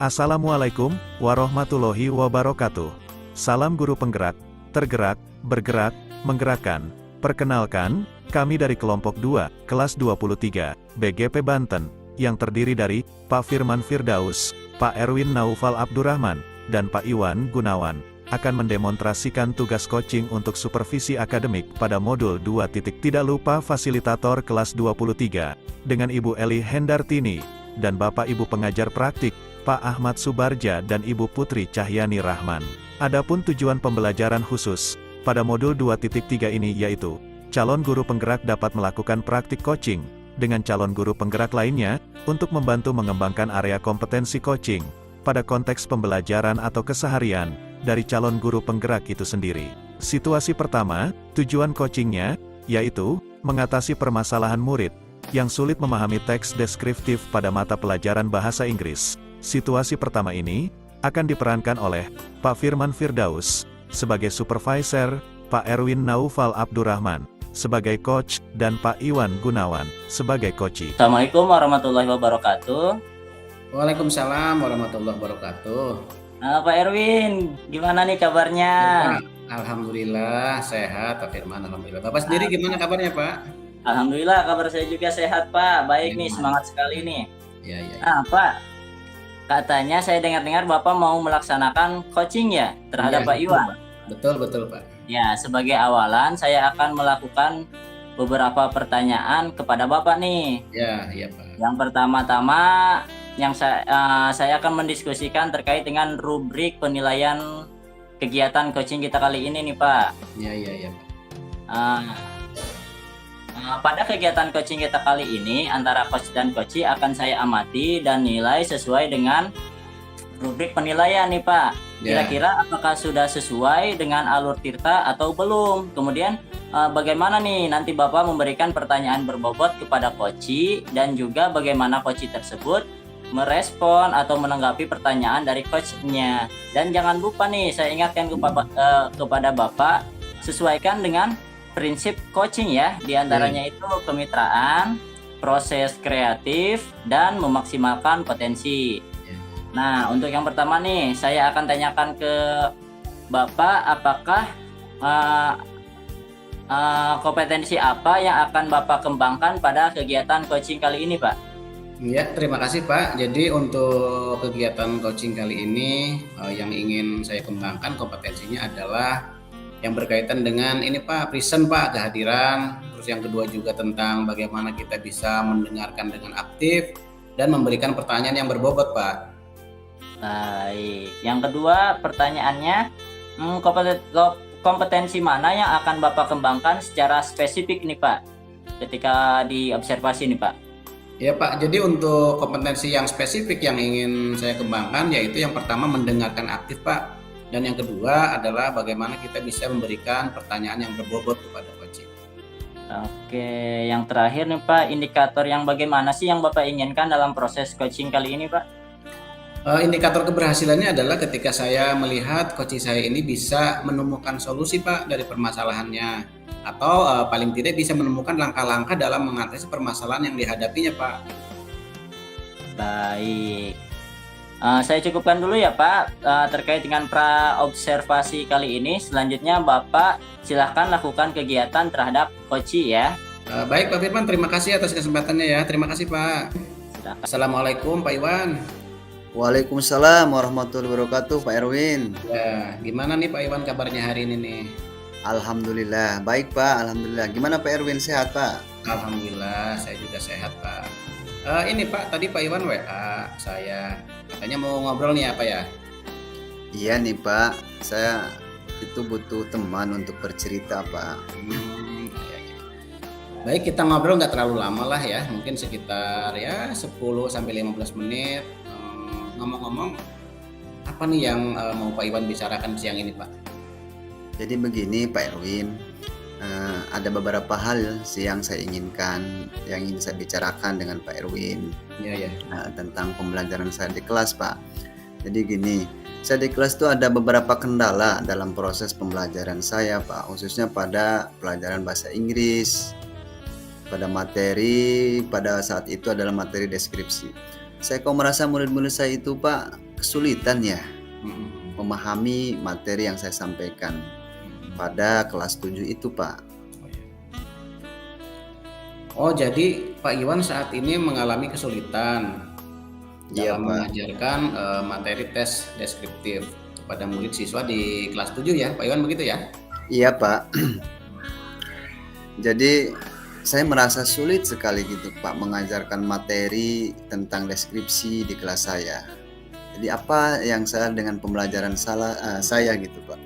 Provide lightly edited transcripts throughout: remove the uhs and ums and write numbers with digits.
Assalamualaikum warahmatullahi wabarakatuh. Salam guru penggerak, tergerak, bergerak, menggerakkan. Perkenalkan, kami dari kelompok 2, kelas 23, BGP Banten, yang terdiri dari Pak Firman Firdaus, Pak Erwin Naufal Abdurrahman, dan Pak Iwan Gunawan, akan mendemonstrasikan tugas coaching untuk supervisi akademik pada modul 2. Tidak lupa fasilitator kelas 23, dengan Ibu Eli Hendartini, dan Bapak Ibu pengajar praktik, Pak Ahmad Subarja dan Ibu Putri Cahyani Rahman. Adapun tujuan pembelajaran khusus pada modul 2.3 ini yaitu, calon guru penggerak dapat melakukan praktik coaching dengan calon guru penggerak lainnya untuk membantu mengembangkan area kompetensi coaching pada konteks pembelajaran atau keseharian dari calon guru penggerak itu sendiri. Situasi pertama, tujuan coachingnya yaitu mengatasi permasalahan murid yang sulit memahami teks deskriptif pada mata pelajaran bahasa Inggris. Situasi pertama ini akan diperankan oleh Pak Firman Firdaus sebagai supervisor, Pak Erwin Naufal Abdurrahman sebagai coach, dan Pak Iwan Gunawan sebagai coachee. Assalamualaikum warahmatullahi wabarakatuh. Waalaikumsalam warahmatullahi wabarakatuh. Pak Erwin, gimana nih kabarnya? Alhamdulillah sehat, Pak Firman. Alhamdulillah. Bapak sendiri gimana kabarnya, Pak? Alhamdulillah kabar saya juga sehat, Pak. Baik nih, semangat sekali nih. Iya. Nah, Pak, katanya saya dengar-dengar Bapak mau melaksanakan coaching ya terhadap Ya, Pak Iwan. betul Pak. Ya, sebagai awalan saya akan melakukan beberapa pertanyaan kepada Bapak nih. Ya, Pak. Yang pertama-tama yang saya akan mendiskusikan terkait dengan rubrik penilaian kegiatan coaching kita kali ini nih, Pak. Ya, Pak. Pada kegiatan coaching kita kali ini, antara coach dan coachee akan saya amati dan nilai sesuai dengan rubrik penilaian nih, Pak. Kira-kira apakah sudah sesuai dengan alur Tirta atau belum? Kemudian bagaimana nih nanti Bapak memberikan pertanyaan berbobot kepada coachee dan juga bagaimana coachee tersebut merespon atau menanggapi pertanyaan dari coachnya. Dan jangan lupa nih, saya ingatkan kepada Bapak, sesuaikan dengan prinsip coaching ya, diantaranya itu kemitraan, proses kreatif, dan memaksimalkan potensi. Nah, untuk yang pertama nih, saya akan tanyakan ke Bapak, apakah kompetensi apa yang akan Bapak kembangkan pada kegiatan coaching kali ini, Pak? Ya, terima kasih, Pak. Jadi untuk kegiatan coaching kali ini yang ingin saya kembangkan kompetensinya adalah yang berkaitan dengan ini, Pak, present, Pak, kehadiran. Terus yang kedua juga tentang bagaimana kita bisa mendengarkan dengan aktif dan memberikan pertanyaan yang berbobot, Pak. Baik. Yang kedua pertanyaannya, kompetensi mana yang akan Bapak kembangkan secara spesifik nih, Pak, ketika diobservasi nih, Pak? Ya, Pak, jadi untuk kompetensi yang spesifik yang ingin saya kembangkan yaitu yang pertama mendengarkan aktif, Pak. Dan yang kedua adalah bagaimana kita bisa memberikan pertanyaan yang berbobot kepada coaching. Oke, yang terakhir nih, Pak, indikator yang bagaimana sih yang Bapak inginkan dalam proses coaching kali ini, Pak? Indikator keberhasilannya adalah ketika saya melihat coaching saya ini bisa menemukan solusi, Pak, dari permasalahannya, atau paling tidak bisa menemukan langkah-langkah dalam mengatasi permasalahan yang dihadapinya, Pak. Baik. Saya cukupkan dulu ya, Pak, terkait dengan pra-observasi kali ini. Selanjutnya Bapak silahkan lakukan kegiatan terhadap coachee ya. Baik, Pak Firman, terima kasih atas kesempatannya ya. Terima kasih, Pak. Silahkan. Assalamualaikum, Pak Iwan. Waalaikumsalam warahmatullahi wabarakatuh, Pak Erwin. Ya, gimana nih Pak Iwan kabarnya hari ini nih? Alhamdulillah, baik Pak, Alhamdulillah. Gimana Pak Erwin, sehat Pak? Alhamdulillah, saya juga sehat, Pak. Ini Pak, tadi Pak Iwan WA saya, katanya mau ngobrol nih apa ya? Iya nih Pak, saya itu butuh teman untuk bercerita Pak. Ya. Baik, kita ngobrol nggak terlalu lama lah ya, mungkin sekitar ya 10-15 menit. Ngomong-ngomong, apa nih yang mau Pak Iwan bicarakan siang ini, Pak? Jadi begini Pak Erwin, ada beberapa hal sih yang saya inginkan, yang ingin saya bicarakan dengan Pak Erwin. Ya. Tentang pembelajaran saya di kelas, Pak. Jadi gini, saya di kelas itu ada beberapa kendala dalam proses pembelajaran saya, Pak, khususnya pada pelajaran bahasa Inggris, pada materi pada saat itu adalah materi deskripsi. Saya kok merasa murid-murid saya itu, Pak, kesulitan ya Mm-mm. memahami materi yang saya sampaikan pada kelas 7 itu, Pak. Oh, jadi Pak Iwan saat ini mengalami kesulitan Iya, dalam Pak. mengajarkan materi tes deskriptif kepada murid siswa di kelas 7 ya, Pak Iwan, begitu ya? Iya, Pak. Jadi saya merasa sulit sekali gitu, Pak, mengajarkan materi tentang deskripsi di kelas saya. Jadi apa yang salah dengan pembelajaran saya gitu, Pak?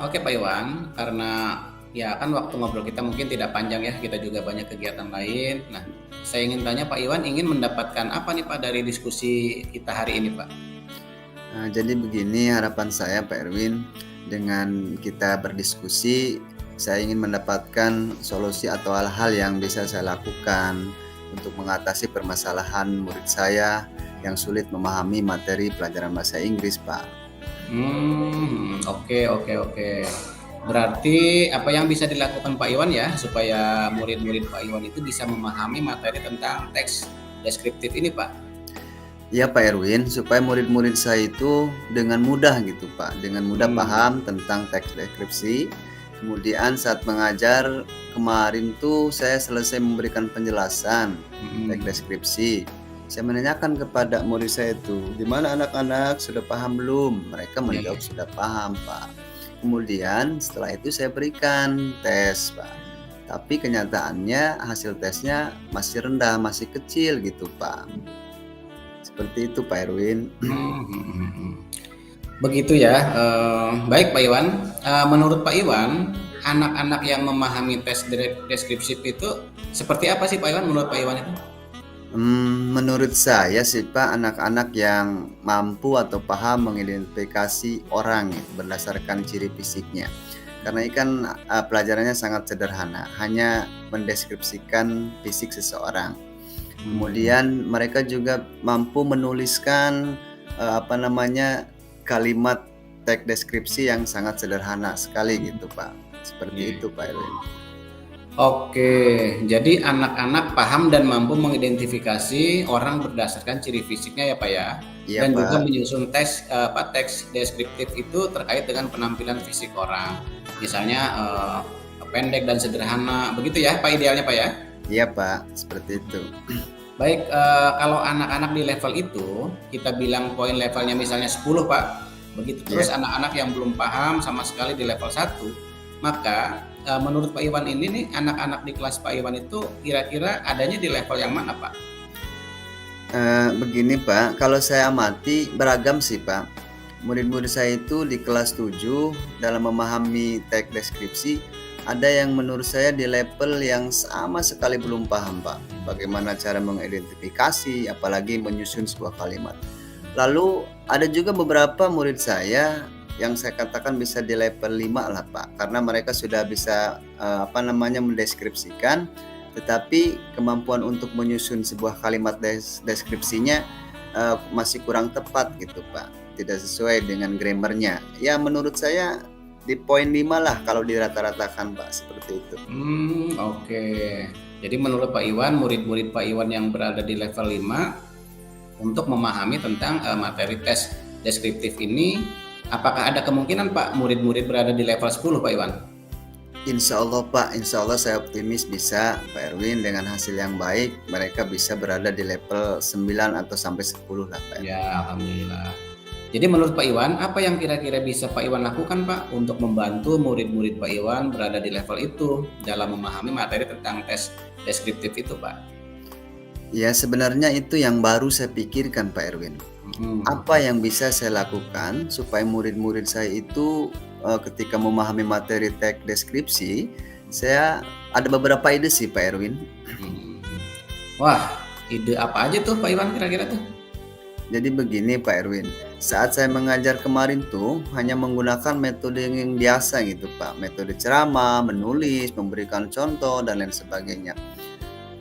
Oke Pak Iwan, karena ya kan waktu ngobrol kita mungkin tidak panjang ya, kita juga banyak kegiatan lain. Nah, saya ingin tanya Pak Iwan ingin mendapatkan apa nih Pak dari diskusi kita hari ini Pak? Nah, jadi begini harapan saya, Pak Erwin, dengan kita berdiskusi, saya ingin mendapatkan solusi atau hal-hal yang bisa saya lakukan untuk mengatasi permasalahan murid saya yang sulit memahami materi pelajaran bahasa Inggris, Pak. Oke. Berarti apa yang bisa dilakukan Pak Iwan ya supaya murid-murid Pak Iwan itu bisa memahami materi tentang teks deskriptif ini Pak? Ya, Pak Erwin, supaya murid-murid saya itu dengan mudah gitu, Pak, dengan mudah paham tentang teks deskripsi. Kemudian saat mengajar kemarin tuh saya selesai memberikan penjelasan teks deskripsi. Saya menanyakan kepada murid saya itu, gimana anak-anak sudah paham belum? Mereka menjawab sudah paham, Pak. Kemudian setelah itu saya berikan tes, Pak. Tapi kenyataannya hasil tesnya masih rendah, masih kecil gitu, Pak. Seperti itu, Pak Erwin. Begitu ya. Baik Pak Iwan. Menurut Pak Iwan, anak-anak yang memahami tes deskripsi itu seperti apa sih Pak Iwan menurut Pak Iwan itu? Menurut saya sih Pak, anak-anak yang mampu atau paham mengidentifikasi orang berdasarkan ciri fisiknya. Karena ini kan pelajarannya sangat sederhana, hanya mendeskripsikan fisik seseorang. Kemudian mereka juga mampu menuliskan kalimat teks deskripsi yang sangat sederhana sekali gitu, Pak. Seperti itu, Pak Erwin. Oke, jadi anak-anak paham dan mampu mengidentifikasi orang berdasarkan ciri fisiknya ya Pak ya. Iya, Dan Pak. juga menyusun teks deskriptif itu terkait dengan penampilan fisik orang. Misalnya pendek dan sederhana, begitu ya Pak idealnya Pak ya? Iya, Pak, seperti itu. Baik, kalau anak-anak di level itu kita bilang poin levelnya misalnya 10 Pak. Begitu terus anak-anak yang belum paham sama sekali di level 1, maka menurut Pak Iwan ini nih anak-anak di kelas Pak Iwan itu kira-kira adanya di level yang mana Pak? Begini Pak, kalau saya amati beragam sih Pak. Murid-murid saya itu di kelas 7 dalam memahami teks deskripsi ada yang menurut saya di level yang sama sekali belum paham Pak. Bagaimana cara mengidentifikasi apalagi menyusun sebuah kalimat. Lalu ada juga beberapa murid saya yang saya katakan bisa di level 5 lah Pak, karena mereka sudah bisa mendeskripsikan, tetapi kemampuan untuk menyusun sebuah kalimat deskripsinya masih kurang tepat gitu Pak, tidak sesuai dengan grammarnya. Ya menurut saya di poin 5 lah kalau dirata-ratakan Pak, seperti itu. Oke. Jadi menurut Pak Iwan, murid-murid Pak Iwan yang berada di level 5 untuk memahami tentang materi tes deskriptif ini, apakah ada kemungkinan Pak murid-murid berada di level 10 Pak Iwan? Insya Allah Pak, insya Allah saya optimis bisa Pak Erwin, dengan hasil yang baik mereka bisa berada di level 9 atau sampai 10 lah Pak. Ya Alhamdulillah. Jadi menurut Pak Iwan, apa yang kira-kira bisa Pak Iwan lakukan Pak untuk membantu murid-murid Pak Iwan berada di level itu dalam memahami materi tentang tes deskriptif itu Pak? Ya sebenarnya itu yang baru saya pikirkan Pak Erwin. Apa yang bisa saya lakukan supaya murid-murid saya itu ketika memahami materi teks deskripsi, saya ada beberapa ide sih Pak Erwin. Wah, ide apa aja tuh Pak Iwan kira-kira tuh? Jadi begini Pak Erwin, saat saya mengajar kemarin tuh hanya menggunakan metode yang biasa gitu Pak, metode ceramah, menulis, memberikan contoh dan lain sebagainya.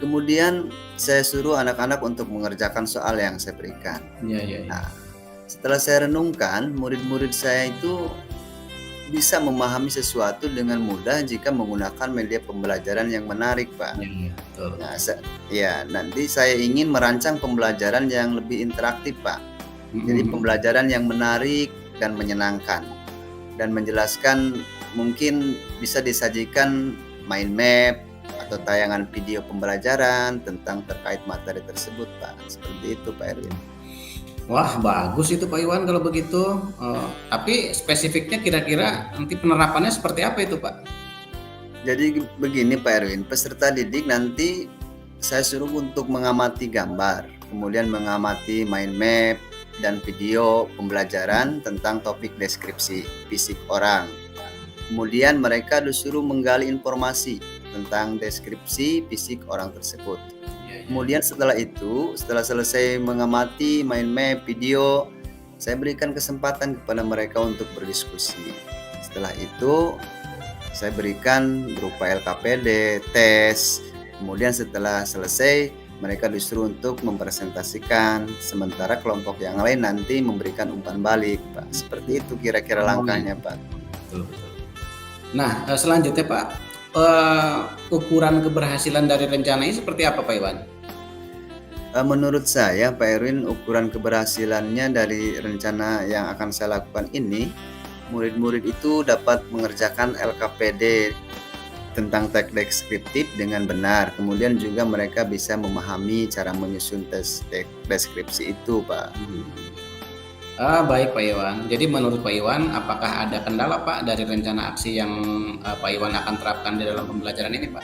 Kemudian saya suruh anak-anak untuk mengerjakan soal yang saya berikan. Iya. Nah, setelah saya renungkan, murid-murid saya itu bisa memahami sesuatu dengan mudah jika menggunakan media pembelajaran yang menarik, Pak. Iya, betul. Nah, ya, nanti saya ingin merancang pembelajaran yang lebih interaktif, Pak. Jadi pembelajaran yang menarik dan menyenangkan, dan menjelaskan mungkin bisa disajikan mind map atau tayangan video pembelajaran tentang terkait materi tersebut, Pak. Seperti itu, Pak Erwin. Wah, bagus itu Pak Iwan kalau begitu. Tapi spesifiknya kira-kira nanti penerapannya seperti apa itu, Pak? Jadi begini Pak Erwin, peserta didik nanti saya suruh untuk mengamati gambar, kemudian mengamati mind map dan video pembelajaran tentang topik deskripsi fisik orang. Kemudian mereka disuruh menggali informasi tentang deskripsi fisik orang tersebut. Kemudian setelah itu, setelah selesai mengamati mind map video, saya berikan kesempatan kepada mereka untuk berdiskusi. Setelah itu, saya berikan berupa LKPD, tes. Kemudian setelah selesai, mereka disuruh untuk mempresentasikan, sementara kelompok yang lain nanti memberikan umpan balik, Pak. Seperti itu kira-kira langkahnya, Pak. Betul. Nah, selanjutnya Pak, ukuran keberhasilan dari rencana ini seperti apa Pak Iwan? Menurut saya, Pak Erwin, ukuran keberhasilannya dari rencana yang akan saya lakukan ini, murid-murid itu dapat mengerjakan LKPD tentang teks deskriptif dengan benar. Kemudian juga mereka bisa memahami cara menyusun tes deskripsi itu, Pak. Baik Pak Iwan. Jadi menurut Pak Iwan, apakah ada kendala Pak dari rencana aksi yang Pak Iwan akan terapkan di dalam pembelajaran ini, Pak?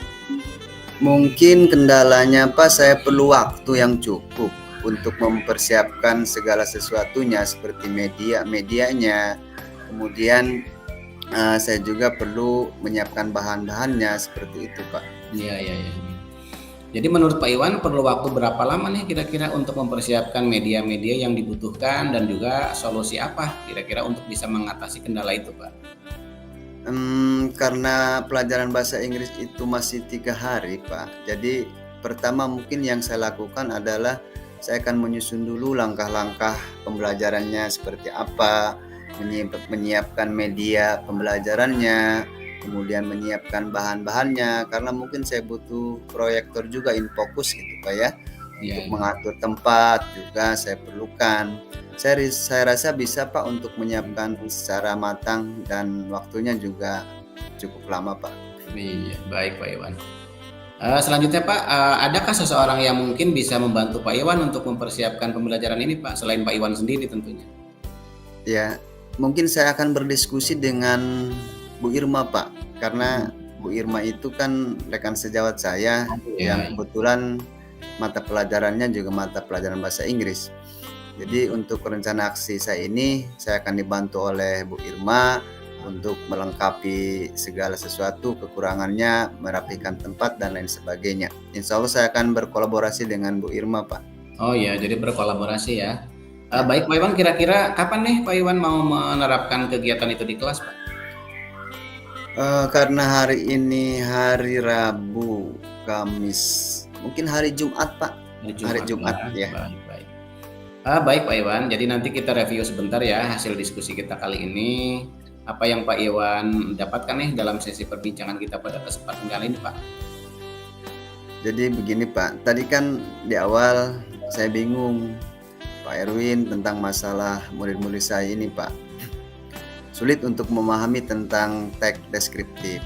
Mungkin kendalanya Pak, saya perlu waktu yang cukup untuk mempersiapkan segala sesuatunya seperti medianya. Kemudian saya juga perlu menyiapkan bahan-bahannya seperti itu, Pak. Iya. Jadi menurut Pak Iwan perlu waktu berapa lama nih kira-kira untuk mempersiapkan media-media yang dibutuhkan dan juga solusi apa kira-kira untuk bisa mengatasi kendala itu, Pak? Karena pelajaran bahasa Inggris itu masih 3 hari, Pak. Jadi pertama mungkin yang saya lakukan adalah saya akan menyusun dulu langkah-langkah pembelajarannya seperti apa, menyiapkan media pembelajarannya, kemudian menyiapkan bahan-bahannya, karena mungkin saya butuh proyektor juga infocus gitu Pak ya. Untuk mengatur tempat juga saya perlukan. Saya rasa bisa Pak untuk menyiapkan secara matang dan waktunya juga cukup lama Pak. Iya, baik Pak Iwan. Selanjutnya Pak, adakah seseorang yang mungkin bisa membantu Pak Iwan untuk mempersiapkan pembelajaran ini Pak, selain Pak Iwan sendiri tentunya? Ya, mungkin saya akan berdiskusi dengan Bu Irma Pak, karena Bu Irma itu kan rekan sejawat saya yang kebetulan mata pelajarannya juga mata pelajaran bahasa Inggris. Jadi untuk rencana aksi saya ini, saya akan dibantu oleh Bu Irma untuk melengkapi segala sesuatu, kekurangannya, merapikan tempat dan lain sebagainya. Insya Allah saya akan berkolaborasi dengan Bu Irma, Pak. Oh iya, jadi berkolaborasi ya. Baik Pak Iwan, kira-kira kapan nih Pak Iwan mau menerapkan kegiatan itu di kelas Pak? Karena hari ini hari Rabu, Kamis, mungkin hari Jumat Pak. Hari Jumat ya. Baik. Baik Pak Iwan, jadi nanti kita review sebentar ya hasil diskusi kita kali ini. Apa yang Pak Iwan dapatkan nih dalam sesi perbincangan kita pada kesempatan kali ini Pak? Jadi begini Pak, tadi kan di awal saya bingung Pak Erwin tentang masalah murid-murid saya ini Pak. Sulit untuk memahami tentang teks deskriptif.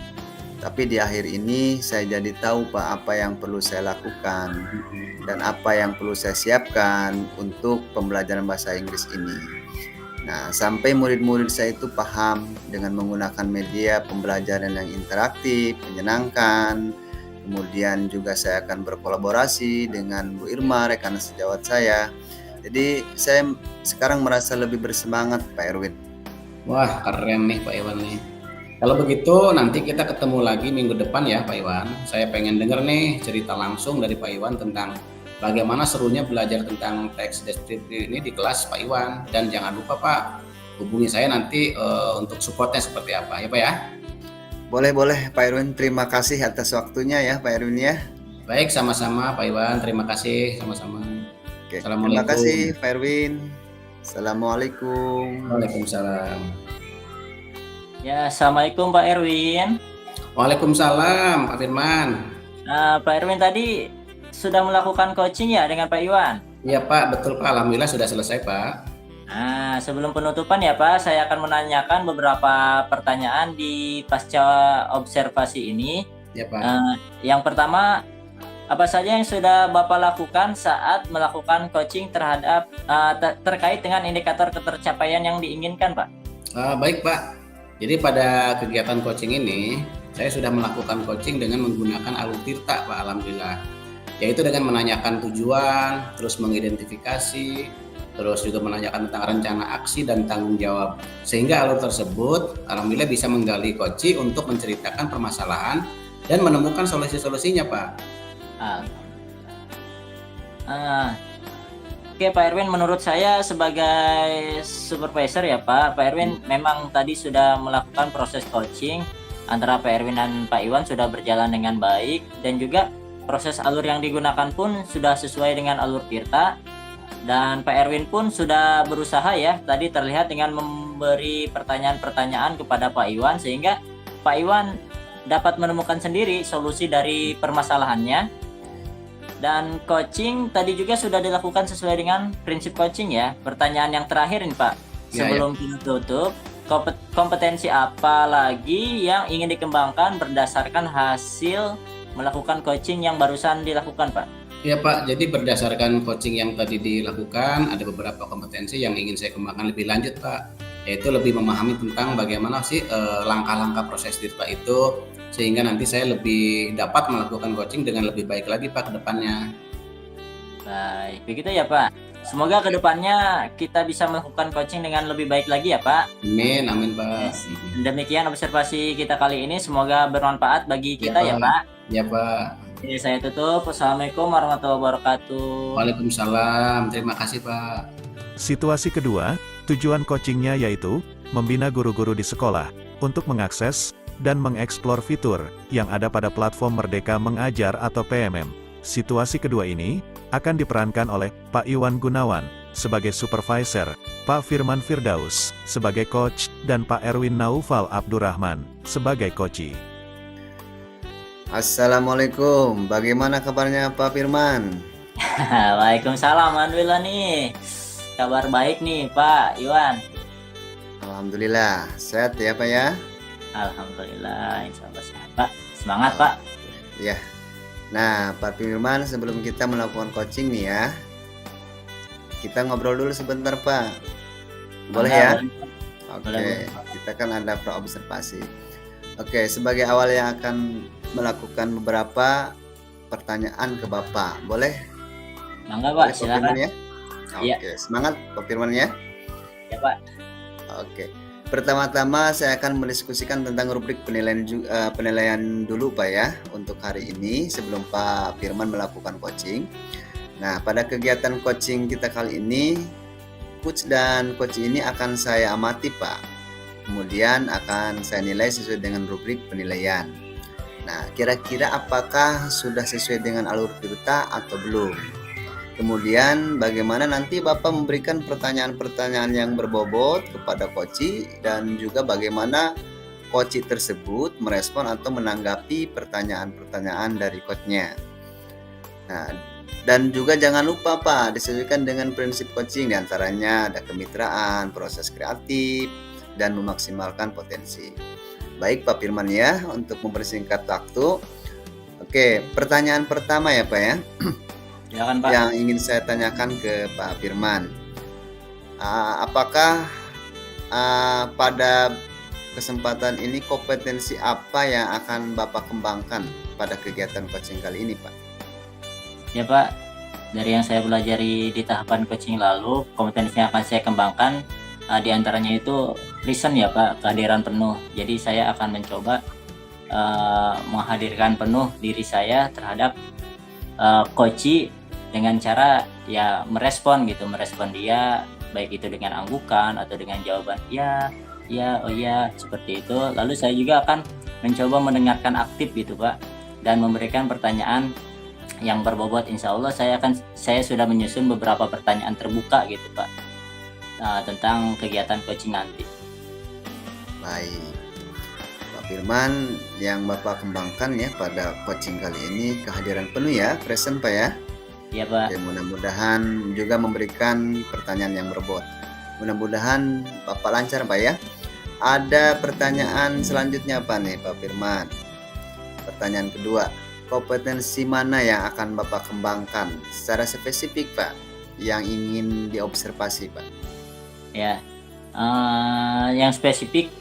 Tapi di akhir ini saya jadi tahu Pak apa yang perlu saya lakukan dan apa yang perlu saya siapkan untuk pembelajaran bahasa Inggris ini. Nah, sampai murid-murid saya itu paham dengan menggunakan media pembelajaran yang interaktif, menyenangkan. Kemudian juga saya akan berkolaborasi dengan Bu Irma, rekan sejawat saya. Jadi saya sekarang merasa lebih bersemangat Pak Erwin. Wah, keren nih Pak Iwan nih. Kalau begitu nanti kita ketemu lagi minggu depan ya Pak Iwan. Saya pengen denger nih cerita langsung dari Pak Iwan tentang bagaimana serunya belajar tentang teks deskriptif ini di kelas Pak Iwan. Dan jangan lupa Pak, hubungi saya nanti untuk supportnya seperti apa ya Pak ya. Boleh Pak Erwin, terima kasih atas waktunya ya Pak Erwin ya. Baik, sama-sama Pak Iwan, terima kasih sama-sama. Oke, terima kasih Pak Erwin. Assalamualaikum. Waalaikumsalam. Ya, Assalamualaikum Pak Erwin. Waalaikumsalam Pak Firman. Pak Erwin tadi sudah melakukan coaching ya dengan Pak Iwan? Iya Pak, betul Pak. Alhamdulillah sudah selesai Pak. Nah, sebelum penutupan ya Pak, saya akan menanyakan beberapa pertanyaan di pasca observasi ini. Ya Pak. Yang pertama, apa saja yang sudah Bapak lakukan saat melakukan coaching terhadap terkait dengan indikator ketercapaian yang diinginkan, Pak? Baik Pak. Jadi pada kegiatan coaching ini, saya sudah melakukan coaching dengan menggunakan alur tirta Pak, Alhamdulillah. Yaitu dengan menanyakan tujuan, terus mengidentifikasi, terus juga menanyakan tentang rencana aksi dan tanggung jawab. Sehingga alur tersebut Alhamdulillah bisa menggali coach untuk menceritakan permasalahan dan menemukan solusi-solusinya Pak. Oke Pak Erwin, menurut saya sebagai supervisor ya Pak Erwin memang tadi sudah melakukan proses coaching antara Pak Erwin dan Pak Iwan sudah berjalan dengan baik, dan juga proses alur yang digunakan pun sudah sesuai dengan alur tirta. Dan Pak Erwin pun sudah berusaha ya, tadi terlihat dengan memberi pertanyaan-pertanyaan kepada Pak Iwan, sehingga Pak Iwan dapat menemukan sendiri solusi dari permasalahannya. Dan coaching tadi juga sudah dilakukan sesuai dengan prinsip coaching ya. Pertanyaan yang terakhir nih Pak, sebelum kita tutup, kompetensi apa lagi yang ingin dikembangkan berdasarkan hasil melakukan coaching yang barusan dilakukan Pak? Ya Pak, jadi berdasarkan coaching yang tadi dilakukan, ada beberapa kompetensi yang ingin saya kembangkan lebih lanjut Pak, yaitu lebih memahami tentang bagaimana sih langkah-langkah proses tirta itu, sehingga nanti saya lebih dapat melakukan coaching dengan lebih baik lagi Pak ke depannya. Baik, begitu ya Pak. Semoga ke depannya kita bisa melakukan coaching dengan lebih baik lagi ya Pak. Amin, amin Pak. Demikian observasi kita kali ini, semoga bermanfaat bagi kita ya Pak. Ya Pak. Jadi saya tutup. Assalamualaikum warahmatullahi wabarakatuh. Waalaikumsalam. Terima kasih Pak. Situasi kedua, tujuan coachingnya yaitu membina guru-guru di sekolah untuk mengakses dan mengeksplor fitur yang ada pada platform Merdeka Mengajar atau PMM. Situasi kedua ini akan diperankan oleh Pak Iwan Gunawan sebagai supervisor, Pak Firman Firdaus sebagai coach, dan Pak Erwin Naufal Abdurrahman sebagai coachee. Assalamualaikum, bagaimana kabarnya Pak Firman? Waalaikumsalam, alhamdulillah nih. Kabar baik nih Pak Iwan. Alhamdulillah, sehat ya Pak ya? Alhamdulillah, insya Allah sehat Pak. Semangat Pak. Ya. Nah Pak Firman, sebelum kita melakukan coaching nih ya, kita ngobrol dulu sebentar Pak. Boleh ya? Oke, kita kan ada pra-observasi. Oke, sebagai awal yang akan melakukan beberapa pertanyaan ke Bapak, boleh? Mangga Pak, silakan ya. Oke, semangat Pak Firman ya. Ya Pak. Oke, pertama-tama saya akan mendiskusikan tentang rubrik penilaian dulu Pak ya untuk hari ini sebelum Pak Firman melakukan coaching. Nah, pada kegiatan coaching kita kali ini, coach dan coach ini akan saya amati Pak. Kemudian akan saya nilai sesuai dengan rubrik penilaian. Nah, kira-kira apakah sudah sesuai dengan alur tirta atau belum? Kemudian bagaimana nanti Bapak memberikan pertanyaan-pertanyaan yang berbobot kepada coach dan juga bagaimana coach tersebut merespon atau menanggapi pertanyaan-pertanyaan dari coachnya. Nah, dan juga jangan lupa Pak, disesuaikan dengan prinsip coaching, diantaranya ada kemitraan, proses kreatif, dan memaksimalkan potensi. Baik Pak Firman ya, untuk mempersingkat waktu. Oke, pertanyaan pertama ya Pak ya. Silakan Pak. Yang ingin saya tanyakan ke Pak Firman, apakah pada kesempatan ini kompetensi apa yang akan Bapak kembangkan pada kegiatan coaching kali ini Pak? Ya Pak, dari yang saya pelajari di tahapan coaching lalu, kompetensi yang akan saya kembangkan di antaranya itu listen ya Pak, kehadiran penuh. Jadi saya akan mencoba menghadirkan penuh diri saya terhadap coach dengan cara ya merespon dia, baik itu dengan anggukan atau dengan jawaban ya, oh ya, seperti itu. Lalu saya juga akan mencoba mendengarkan aktif gitu Pak, dan memberikan pertanyaan yang berbobot. Insya Allah saya sudah menyusun beberapa pertanyaan terbuka gitu Pak, tentang kegiatan coaching nanti. Baik, Firman, yang Bapak kembangkan ya pada coaching kali ini kehadiran penuh ya, present Pak ya. Ya Pak. Dan mudah-mudahan juga memberikan pertanyaan yang berbobot. Mudah-mudahan Bapak lancar Pak ya. Ada pertanyaan selanjutnya Pak nih Pak Firman. Pertanyaan kedua, kompetensi mana yang akan Bapak kembangkan secara spesifik Pak yang ingin diobservasi Pak? Ya, yang spesifik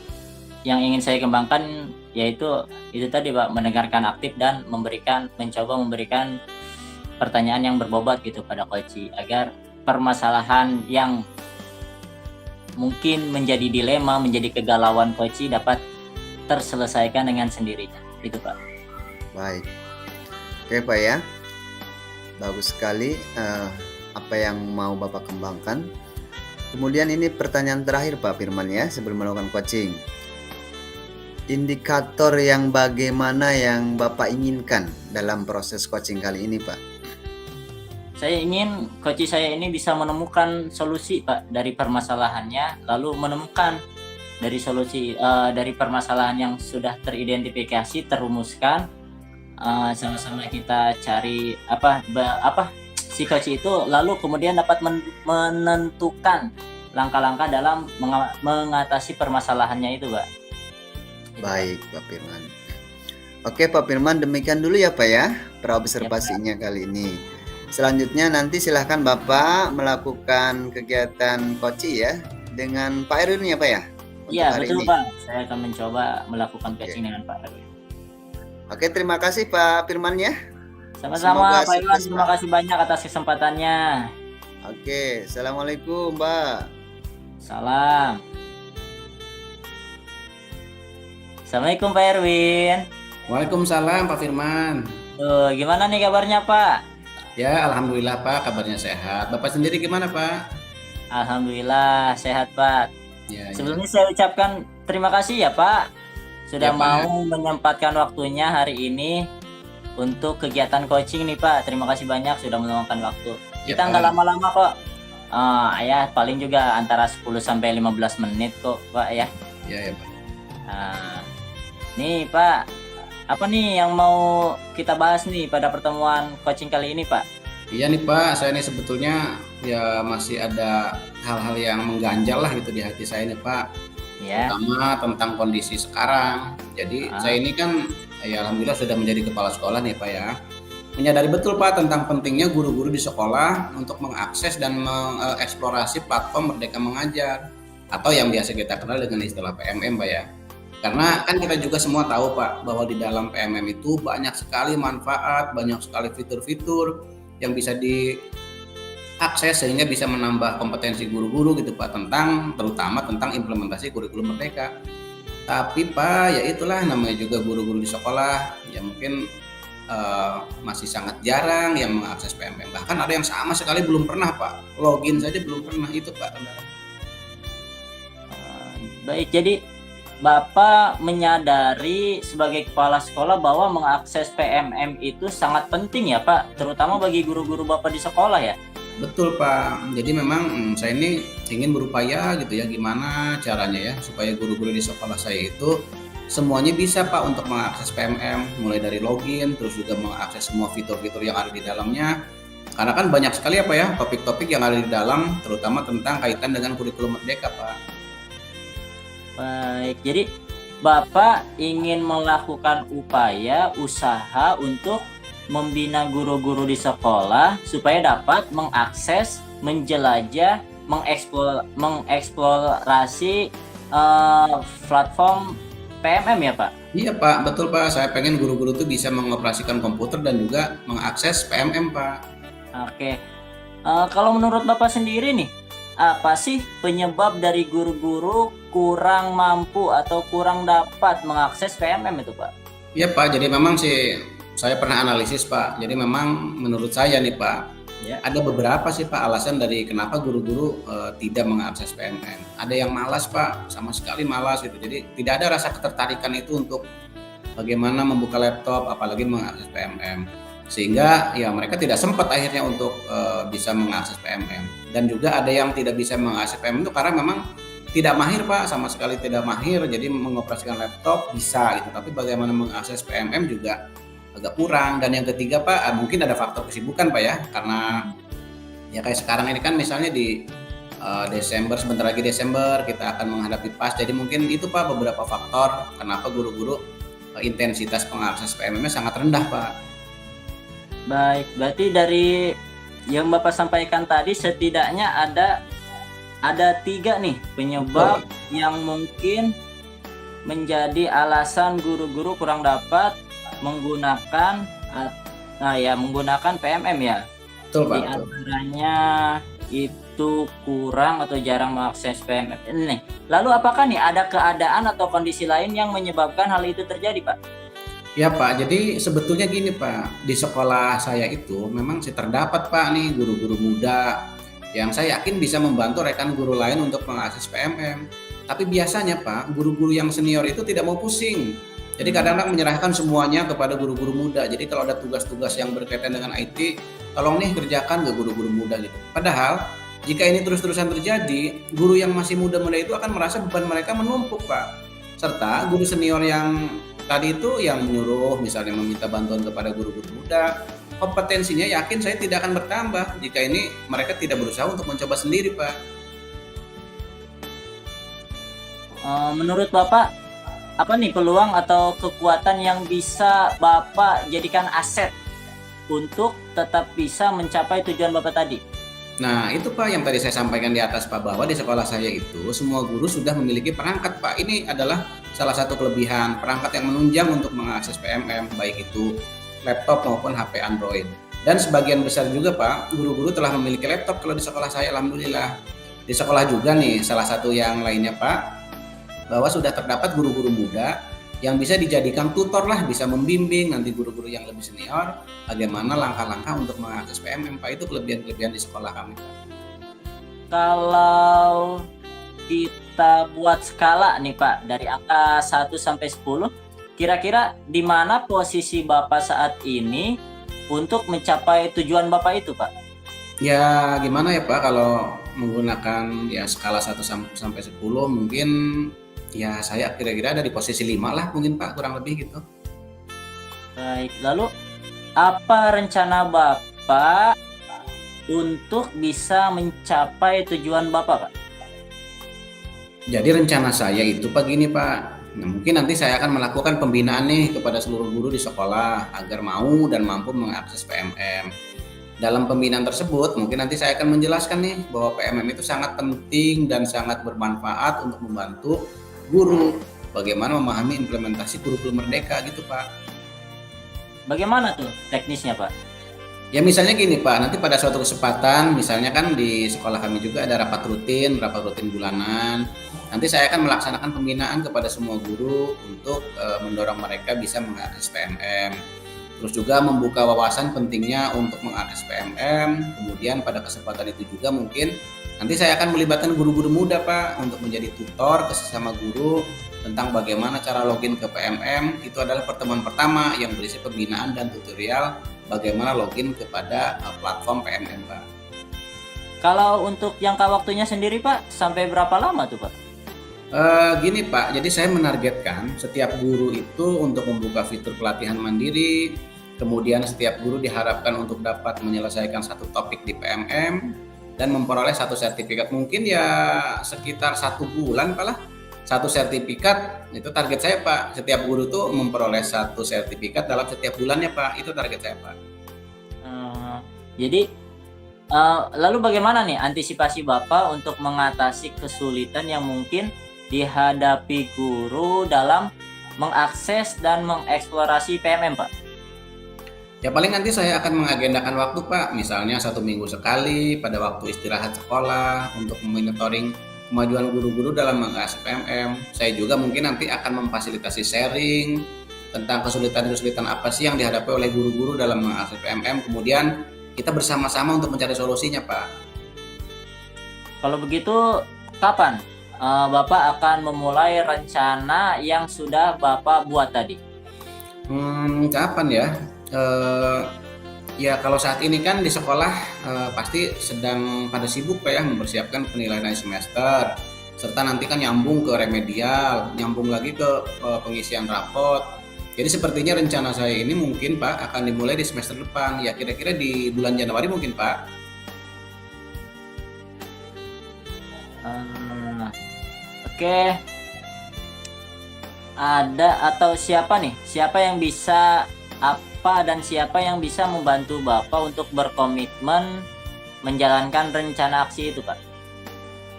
yang ingin saya kembangkan yaitu itu tadi Pak, mendengarkan aktif dan mencoba memberikan pertanyaan yang berbobot gitu pada coach, agar permasalahan yang mungkin menjadi dilema, menjadi kegalauan coach dapat terselesaikan dengan sendirinya. Itu Pak. Baik. Oke Pak ya. Bagus sekali apa yang mau Bapak kembangkan. Kemudian ini pertanyaan terakhir Pak Firman ya, sebelum melakukan coaching. Indikator yang bagaimana yang Bapak inginkan dalam proses coaching kali ini Pak? Saya ingin coach saya ini bisa menemukan solusi Pak dari permasalahannya, lalu menemukan dari solusi dari permasalahan yang sudah teridentifikasi, terumuskan, sama-sama kita cari si coach itu, lalu kemudian dapat menentukan langkah-langkah dalam mengatasi permasalahannya itu Pak. Baik Pak Firman. Oke Pak Firman, demikian dulu ya Pak ya praobservasinya kali ini. Selanjutnya nanti silahkan Bapak melakukan kegiatan coaching ya dengan Pak Erwin ya Pak ya. Iya betul ini. Pak, saya akan mencoba melakukan coaching dengan Pak Erwin. Oke, terima kasih Pak Firman ya. Sama-sama Pak Iwan, terima kasih banyak atas kesempatannya. Oke, assalamualaikum Mbak. Salam. Assalamualaikum Pak Erwin. Waalaikumsalam Pak Firman. Gimana nih kabarnya Pak? Ya, alhamdulillah Pak, kabarnya sehat. Bapak sendiri gimana Pak? Alhamdulillah sehat Pak. Ya, Sebelumnya saya ucapkan terima kasih ya Pak, sudah Ya, Pak. mau menyempatkan waktunya hari ini untuk kegiatan coaching nih Pak. Terima kasih banyak sudah meluangkan waktu. Ya, Kita nggak Pak. lama-lama kok. Ya paling juga antara 10 sampai 15 menit kok Pak ya. Ya Pak. Nih Pak, apa nih yang mau kita bahas nih pada pertemuan coaching kali ini Pak? Iya nih Pak, saya ini sebetulnya ya masih ada hal-hal yang mengganjal lah gitu di hati saya nih Pak. Ya. Terutama tentang kondisi sekarang. Jadi saya ini kan ya alhamdulillah sudah menjadi kepala sekolah nih Pak ya. Menyadari betul Pak tentang pentingnya guru-guru di sekolah untuk mengakses dan mengeksplorasi platform Merdeka Mengajar atau yang biasa kita kenal dengan istilah PMM Pak ya. Karena kan kita juga semua tahu Pak bahwa di dalam PMM itu banyak sekali manfaat, banyak sekali fitur-fitur yang bisa diakses sehingga bisa menambah kompetensi guru-guru gitu Pak, terutama tentang implementasi kurikulum Merdeka. Tapi Pak, ya itulah namanya juga guru-guru di sekolah ya mungkin masih sangat jarang yang mengakses PMM. Bahkan ada yang sama sekali belum pernah Pak, login saja belum pernah itu Pak. Baik, jadi Bapak menyadari sebagai kepala sekolah bahwa mengakses PMM itu sangat penting ya Pak, terutama bagi guru-guru Bapak di sekolah ya? Betul Pak, jadi memang saya ini ingin berupaya gitu ya gimana caranya ya supaya guru-guru di sekolah saya itu semuanya bisa Pak untuk mengakses PMM, mulai dari login, terus juga mengakses semua fitur-fitur yang ada di dalamnya. Karena kan banyak sekali apa ya topik-topik yang ada di dalam, terutama tentang kaitan dengan kurikulum Merdeka Pak. Baik, jadi Bapak ingin melakukan usaha untuk membina guru-guru di sekolah supaya dapat mengakses, menjelajah, mengeksplorasi platform PMM ya Pak? Iya Pak, betul Pak. Saya pengen guru-guru itu bisa mengoperasikan komputer dan juga mengakses PMM Pak. Oke, kalau menurut Bapak sendiri nih, apa sih penyebab dari guru-guru kurang mampu atau kurang dapat mengakses PMM itu Pak? Iya Pak, jadi memang sih saya pernah analisis Pak. Jadi memang menurut saya nih Pak, Ya. ada beberapa sih Pak alasan dari kenapa guru-guru tidak mengakses PMM. Ada yang malas Pak, sama sekali malas gitu. Jadi tidak ada rasa ketertarikan itu untuk bagaimana membuka laptop, apalagi mengakses PMM. Sehingga ya mereka tidak sempat akhirnya untuk bisa mengakses PMM. Dan juga ada yang tidak bisa mengakses PMM itu karena memang tidak mahir Pak, sama sekali tidak mahir. Jadi mengoperasikan laptop bisa gitu, tapi bagaimana mengakses PMM juga agak kurang. Dan yang ketiga Pak, mungkin ada faktor kesibukan Pak ya, karena ya kayak sekarang ini kan misalnya di Desember, sebentar lagi Desember kita akan menghadapi PAS. Jadi mungkin itu Pak beberapa faktor kenapa guru-guru intensitas pengakses PMM-nya sangat rendah Pak. Baik, berarti dari yang Bapak sampaikan tadi setidaknya ada 3 nih penyebab yang mungkin menjadi alasan guru-guru kurang dapat menggunakan menggunakan PMM ya. Betul Pak. Di antaranya itu kurang atau jarang mengakses PMM ini. Lalu apakah nih ada keadaan atau kondisi lain yang menyebabkan hal itu terjadi Pak? Ya Pak, jadi sebetulnya gini Pak, di sekolah saya itu memang sih terdapat Pak nih guru-guru muda yang saya yakin bisa membantu rekan guru lain untuk mengakses PMM. Tapi biasanya Pak, guru-guru yang senior itu tidak mau pusing. Jadi kadang-kadang menyerahkan semuanya kepada guru-guru muda. Jadi kalau ada tugas-tugas yang berkaitan dengan IT, tolong nih kerjakan ke guru-guru muda gitu. Padahal jika ini terus-terusan terjadi, guru yang masih muda-muda itu akan merasa beban mereka menumpuk Pak. Serta guru senior yang tadi itu yang menyuruh misalnya meminta bantuan kepada guru-guru muda, kompetensinya yakin saya tidak akan bertambah jika ini mereka tidak berusaha untuk mencoba sendiri Pak. Menurut Bapak, apa nih peluang atau kekuatan yang bisa Bapak jadikan aset untuk tetap bisa mencapai tujuan Bapak tadi? Nah itu Pak yang tadi saya sampaikan di atas Pak, bahwa di sekolah saya itu semua guru sudah memiliki perangkat Pak. Ini adalah salah satu kelebihan perangkat yang menunjang untuk mengakses PMM, baik itu laptop maupun HP Android. Dan sebagian besar juga Pak, guru-guru telah memiliki laptop kalau di sekolah saya, alhamdulillah. Di sekolah juga nih salah satu yang lainnya Pak, bahwa sudah terdapat guru-guru muda yang bisa dijadikan tutor lah, bisa membimbing nanti guru-guru yang lebih senior bagaimana langkah-langkah untuk mengakses PMM Pak. Itu kelebihan-kelebihan di sekolah kami Pak. Kalau kita buat skala nih Pak, dari angka 1 sampai 10, kira-kira di mana posisi Bapak saat ini untuk mencapai tujuan Bapak itu Pak? Ya gimana ya Pak, kalau menggunakan ya skala 1 sampai 10 mungkin ya saya kira-kira ada di posisi 5 lah mungkin Pak, kurang lebih gitu. Baik, lalu apa rencana Bapak untuk bisa mencapai tujuan Bapak Pak? Jadi rencana saya itu Pak gini Pak, nah, mungkin nanti saya akan melakukan pembinaan nih kepada seluruh guru di sekolah agar mau dan mampu mengakses PMM. Dalam pembinaan tersebut mungkin nanti saya akan menjelaskan nih bahwa PMM itu sangat penting dan sangat bermanfaat untuk membantu guru bagaimana memahami implementasi kurikulum merdeka gitu Pak. Bagaimana tuh teknisnya Pak? Ya misalnya gini Pak, nanti pada suatu kesempatan misalnya kan di sekolah kami juga ada rapat rutin bulanan. Nanti saya akan melaksanakan pembinaan kepada semua guru untuk mendorong mereka bisa mengakses PMM. Terus juga membuka wawasan pentingnya untuk mengakses PMM. Kemudian pada kesempatan itu juga mungkin nanti saya akan melibatkan guru-guru muda Pak untuk menjadi tutor ke sesama guru tentang bagaimana cara login ke PMM. Itu adalah pertemuan pertama yang berisi pembinaan dan tutorial bagaimana login kepada platform PMM Pak. Kalau untuk jangka waktunya sendiri Pak, sampai berapa lama tuh Pak? Gini Pak, jadi saya menargetkan setiap guru itu untuk membuka fitur pelatihan mandiri, kemudian setiap guru diharapkan untuk dapat menyelesaikan satu topik di PMM dan memperoleh satu sertifikat. Mungkin ya sekitar 1 bulan Pak lah, 1 sertifikat itu target saya Pak. Setiap guru tuh memperoleh 1 sertifikat dalam setiap bulannya Pak, itu target saya Pak. Jadi lalu bagaimana nih antisipasi Bapak untuk mengatasi kesulitan yang mungkin dihadapi guru dalam mengakses dan mengeksplorasi PMM Pak? Ya paling nanti saya akan mengagendakan waktu Pak, misalnya 1 minggu sekali pada waktu istirahat sekolah untuk memonitoring kemajuan guru-guru dalam mengakses PMM. Saya juga mungkin nanti akan memfasilitasi sharing tentang kesulitan-kesulitan apa sih yang dihadapi oleh guru-guru dalam mengakses PMM. Kemudian kita bersama-sama untuk mencari solusinya Pak. Kalau begitu kapan Bapak akan memulai rencana yang sudah Bapak buat tadi? Kapan ya? Ya kalau saat ini kan di sekolah pasti sedang pada sibuk Pak ya mempersiapkan penilaian semester. serta nanti kan nyambung ke remedial, nyambung lagi ke pengisian rapot. Jadi sepertinya rencana saya ini mungkin Pak akan dimulai di semester depan, ya kira-kira di bulan Januari mungkin Pak. Oke. Ada atau siapa nih? Siapa yang bisa dan siapa yang bisa membantu Bapak untuk berkomitmen menjalankan rencana aksi itu, Pak?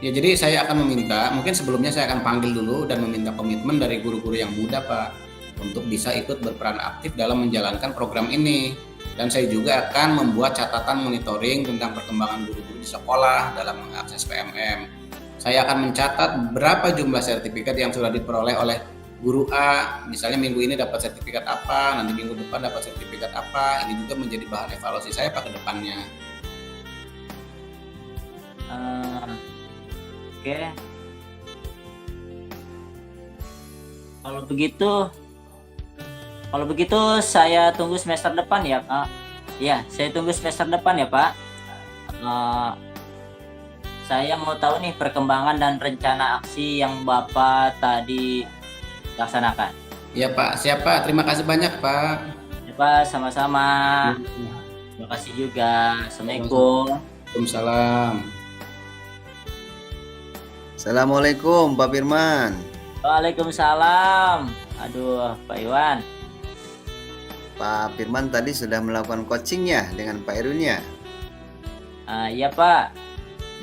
Ya jadi saya akan meminta, mungkin sebelumnya saya akan panggil dulu dan meminta komitmen dari guru-guru yang muda Pak untuk bisa ikut berperan aktif dalam menjalankan program ini. Dan saya juga akan membuat catatan monitoring tentang perkembangan guru-guru di sekolah dalam mengakses PMM. Saya akan mencatat berapa jumlah sertifikat yang sudah diperoleh oleh guru A, misalnya minggu ini dapat sertifikat apa, nanti minggu depan dapat sertifikat apa. Ini juga menjadi bahan evaluasi saya Pak ke depannya. Oke. Kalau begitu saya tunggu semester depan ya Pak. Ya, saya tunggu semester depan ya Pak. Saya mau tahu nih perkembangan dan rencana aksi yang Bapak tadi laksanakan. Iya Pak, siap Pak. Terima kasih banyak Pak. Ya Pak, sama-sama. Terima kasih juga. Assalamualaikum. Waalaikumsalam. Assalamualaikum Pak Firman. Waalaikumsalam. Aduh, Pak Iwan. Pak Firman tadi sudah melakukan coaching ya dengan Pak Erwin ya? Iya Pak,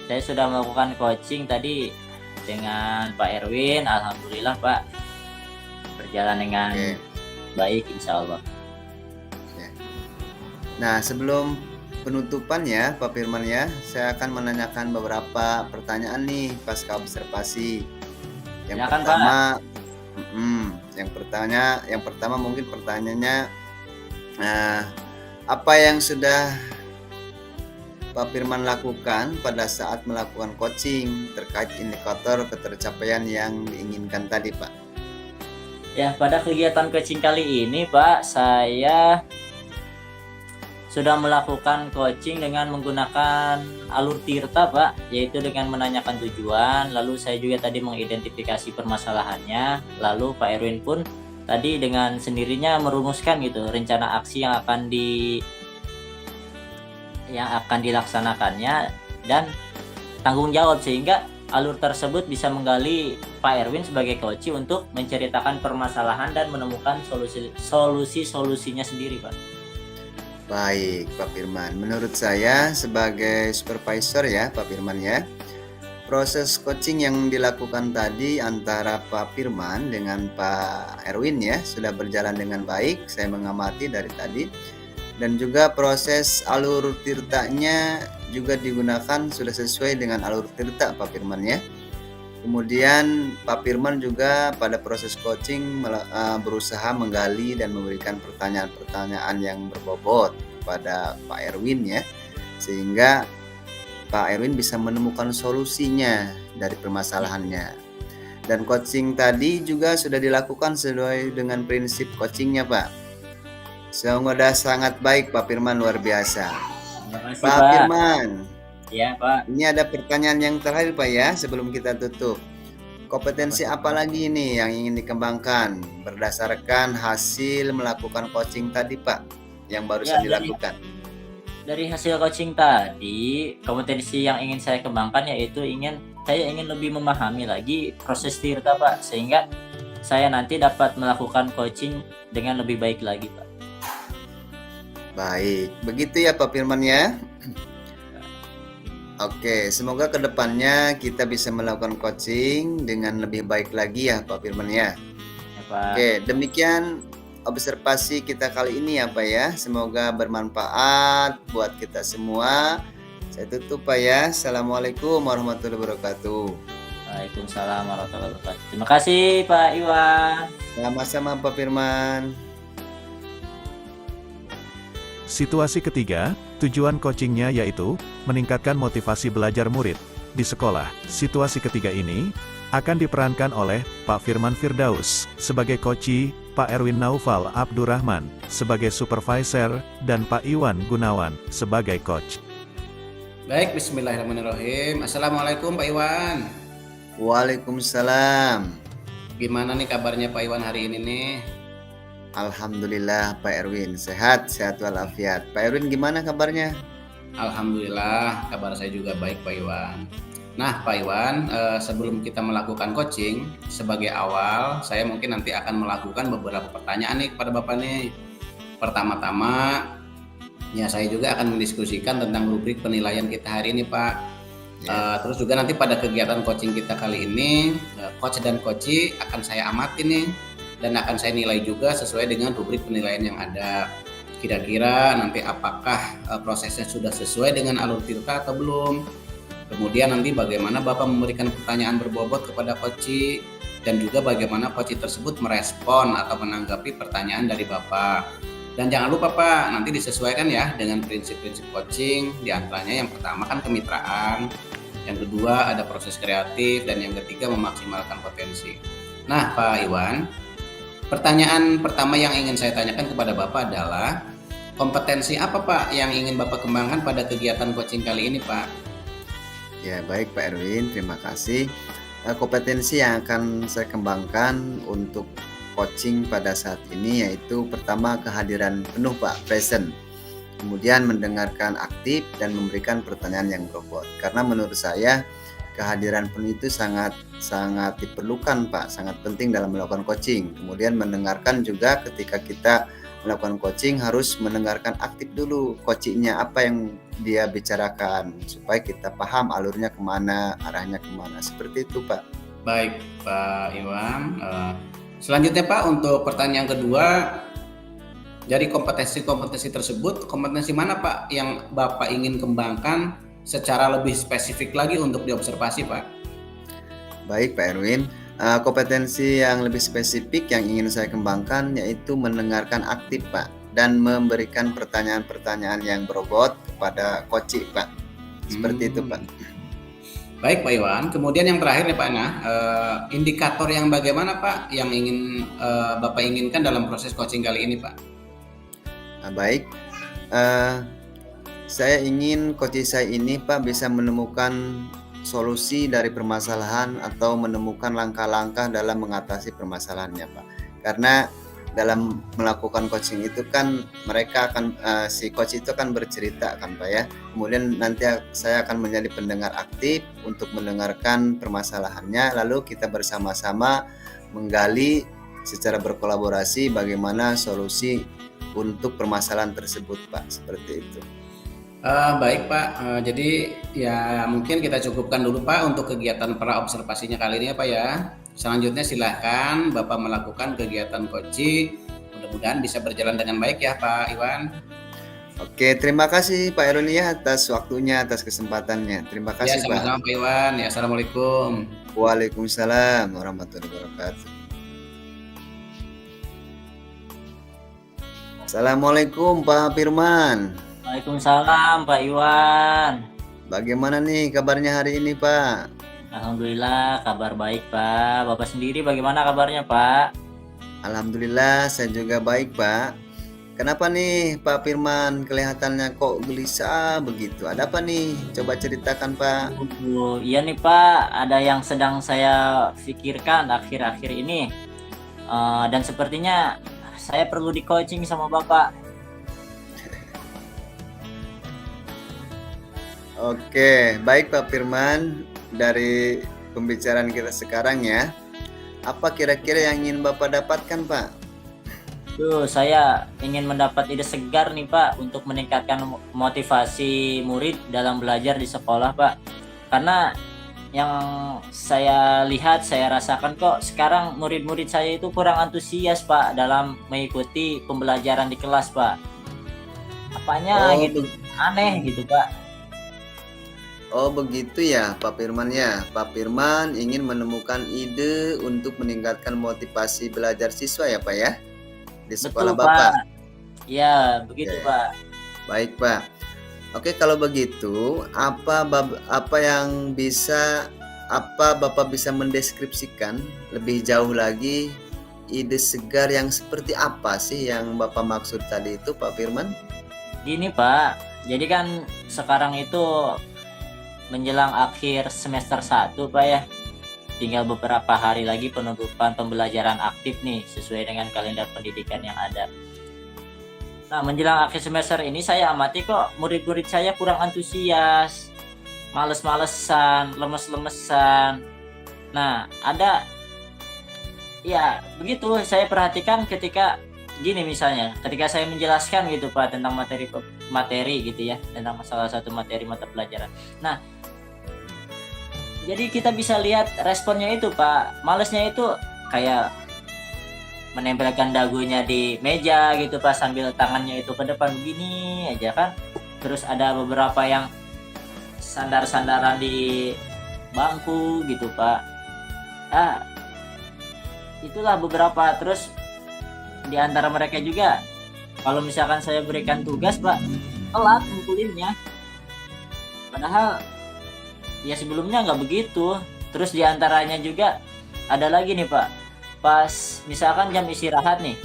saya sudah melakukan coaching tadi dengan Pak Erwin. Alhamdulillah Pak, berjalan dengan baik insya Allah. Nah sebelum penutupan ya Pak Firman ya, saya akan menanyakan beberapa pertanyaan nih pasca observasi. Yang Silakan, pertama, yang pertama mungkin pertanyaannya, apa yang sudah Pak Firman lakukan pada saat melakukan coaching terkait indikator ketercapaian yang diinginkan tadi Pak? Ya, pada kegiatan coaching kali ini Pak, saya sudah melakukan coaching dengan menggunakan alur Tirta Pak, yaitu dengan menanyakan tujuan, lalu saya juga tadi mengidentifikasi permasalahannya, lalu Pak Erwin pun tadi dengan sendirinya merumuskan gitu rencana aksi yang akan dilaksanakannya dan tanggung jawab, sehingga alur tersebut bisa menggali Pak Erwin sebagai coach untuk menceritakan permasalahan dan menemukan solusinya sendiri Pak. Baik Pak Firman, menurut saya sebagai supervisor ya Pak Firman ya, proses coaching yang dilakukan tadi antara Pak Firman dengan Pak Erwin ya sudah berjalan dengan baik, saya mengamati dari tadi. Dan juga proses alur tirtanya juga digunakan sudah sesuai dengan alur tirta Pak Firman ya. Kemudian Pak Firman juga pada proses coaching berusaha menggali dan memberikan pertanyaan-pertanyaan yang berbobot kepada Pak Erwin ya, sehingga Pak Erwin bisa menemukan solusinya dari permasalahannya. Dan coaching tadi juga sudah dilakukan sesuai dengan prinsip coachingnya Pak. Sudah sangat baik Pak Firman, luar biasa. Terima kasih, Pak Firman. Ya Pak. Ini ada pertanyaan yang terakhir Pak ya sebelum kita tutup. Kompetensi apa lagi ini yang ingin dikembangkan berdasarkan hasil melakukan coaching tadi Pak yang barusan dilakukan? Dari hasil coaching tadi, kompetensi yang ingin saya kembangkan yaitu saya ingin lebih memahami lagi proses Tirta Pak, sehingga saya nanti dapat melakukan coaching dengan lebih baik lagi Pak. Baik, begitu ya Pak Firman ya. Oke, semoga kedepannya kita bisa melakukan coaching dengan lebih baik lagi ya Pak Firman ya. Ya Pak. Oke, demikian observasi kita kali ini ya Pak ya. Semoga bermanfaat buat kita semua. Saya tutup Pak ya. Assalamualaikum warahmatullahi wabarakatuh. Waalaikumsalam warahmatullahi wabarakatuh. Terima kasih Pak Iwan. Sama-sama Pak Firman. Situasi ketiga, tujuan coachingnya yaitu meningkatkan motivasi belajar murid di sekolah. Situasi ketiga ini akan diperankan oleh Pak Firman Firdaus sebagai coach, Pak Erwin Naufal Abdurrahman sebagai supervisor, dan Pak Iwan Gunawan sebagai coach. Baik, bismillahirrahmanirrahim. Assalamualaikum Pak Iwan. Waalaikumsalam. Gimana nih kabarnya Pak Iwan hari ini nih? Alhamdulillah Pak Erwin, sehat walafiat. Pak Erwin gimana kabarnya? Alhamdulillah, kabar saya juga baik Pak Iwan. Nah Pak Iwan, sebelum kita melakukan coaching, sebagai awal saya mungkin nanti akan melakukan beberapa pertanyaan nih kepada Bapak nih. Pertama-tama, ya saya juga akan mendiskusikan tentang rubrik penilaian kita hari ini Pak. Terus juga nanti pada kegiatan coaching kita kali ini, coach dan coachee akan saya amati nih, dan akan saya nilai juga sesuai dengan rubrik penilaian yang ada. Kira-kira nanti apakah prosesnya sudah sesuai dengan alur tirta atau belum. Kemudian nanti bagaimana Bapak memberikan pertanyaan berbobot kepada coachee, dan juga bagaimana coachee tersebut merespon atau menanggapi pertanyaan dari Bapak. Dan jangan lupa Pak, nanti disesuaikan ya dengan prinsip-prinsip coaching. Di antaranya yang pertama kan kemitraan, yang kedua ada proses kreatif, dan yang ketiga memaksimalkan potensi. Nah Pak Iwan, pertanyaan pertama yang ingin saya tanyakan kepada Bapak adalah kompetensi apa Pak yang ingin Bapak kembangkan pada kegiatan coaching kali ini Pak? Ya baik Pak Erwin, terima kasih. Kompetensi yang akan saya kembangkan untuk coaching pada saat ini yaitu pertama kehadiran penuh Pak, present. Kemudian mendengarkan aktif dan memberikan pertanyaan yang berbobot. Karena menurut saya kehadiran penuh itu sangat diperlukan Pak, sangat penting dalam melakukan coaching. Kemudian mendengarkan juga ketika kita melakukan coaching harus mendengarkan aktif dulu coachingnya apa yang dia bicarakan supaya kita paham alurnya kemana, arahnya kemana, seperti itu Pak. Baik Pak Iwan. Selanjutnya Pak, untuk pertanyaan kedua, dari kompetensi-kompetensi tersebut, kompetensi mana Pak yang Bapak ingin kembangkan secara lebih spesifik lagi untuk diobservasi Pak? Baik Pak Erwin, kompetensi yang lebih spesifik yang ingin saya kembangkan yaitu mendengarkan aktif Pak dan memberikan pertanyaan-pertanyaan yang berbobot kepada coachee Pak. Seperti itu Pak. Baik Pak Iwan, kemudian yang terakhir nih Pak Nah, indikator yang bagaimana Pak yang ingin Bapak inginkan dalam proses coaching kali ini Pak? Baik, saya ingin coachee saya ini Pak bisa menemukan solusi dari permasalahan atau menemukan langkah-langkah dalam mengatasi permasalahannya Pak. Karena dalam melakukan coaching itu kan mereka akan si coach itu akan bercerita kan Pak ya. Kemudian nanti saya akan menjadi pendengar aktif untuk mendengarkan permasalahannya, lalu kita bersama-sama menggali secara berkolaborasi bagaimana solusi untuk permasalahan tersebut Pak, seperti itu. Baik Pak, jadi ya mungkin kita cukupkan dulu Pak untuk kegiatan pra observasinya kali ini ya Pak ya. Selanjutnya silahkan Bapak melakukan kegiatan coaching, mudah-mudahan bisa berjalan dengan baik ya Pak Iwan. Oke, terima kasih Pak Erwin ya atas waktunya, atas kesempatannya. Terima kasih Ya sama-sama Pak Iwan, ya Assalamualaikum. Waalaikumsalam warahmatullahi wabarakatuh. Assalamualaikum Pak Firman. Waalaikumsalam Pak Iwan. Bagaimana nih kabarnya hari ini Pak? Alhamdulillah kabar baik Pak. Bapak sendiri bagaimana kabarnya Pak? Alhamdulillah saya juga baik Pak. Kenapa nih Pak Firman kelihatannya kok gelisah begitu? Ada apa nih? Coba ceritakan Pak. Iya nih Pak, ada yang sedang saya pikirkan akhir-akhir ini. Dan sepertinya saya perlu di coaching sama Bapak. Oke, baik Pak Firman. Dari pembicaraan kita sekarang ya, apa kira-kira yang ingin Bapak dapatkan Pak? Saya ingin mendapat ide segar nih Pak untuk meningkatkan motivasi murid dalam belajar di sekolah Pak. Karena yang saya lihat, saya rasakan kok sekarang murid-murid saya itu kurang antusias Pak dalam mengikuti pembelajaran di kelas Pak. Apanya gitu, aneh gitu Pak. Oh begitu ya Pak Firman ya. Pak Firman ingin menemukan ide untuk meningkatkan motivasi belajar siswa ya Pak ya? Di sekolah Betul, Bapak. Pak. Ya, begitu Pak. Baik Pak. Oke kalau begitu apa Bapak bisa mendeskripsikan lebih jauh lagi ide segar yang seperti apa sih yang Bapak maksud tadi itu Pak Firman? Gini Pak, jadi kan sekarang itu menjelang akhir semester 1 Pak ya. tinggal beberapa hari lagi penutupan pembelajaran aktif nih sesuai dengan kalender pendidikan yang ada. Nah, menjelang akhir semester ini saya amati kok murid-murid saya kurang antusias, males-malesan, lemes-lemesan. Nah, ada ya begitu saya perhatikan ketika gini misalnya, ketika saya menjelaskan gitu Pak tentang materi gitu ya, tentang salah satu materi mata pelajaran. Nah, jadi kita bisa lihat responnya itu Pak, malesnya itu kayak menempelkan dagunya di meja gitu Pak sambil tangannya itu ke depan begini aja kan. Terus ada beberapa yang sandar-sandaran di bangku gitu Pak. Itulah beberapa. Terus di antara mereka juga kalau misalkan saya berikan tugas Pak telat ngumpulinnya, padahal ya sebelumnya nggak begitu. Terus di antaranya juga ada lagi nih Pak, pas misalkan jam istirahat nih,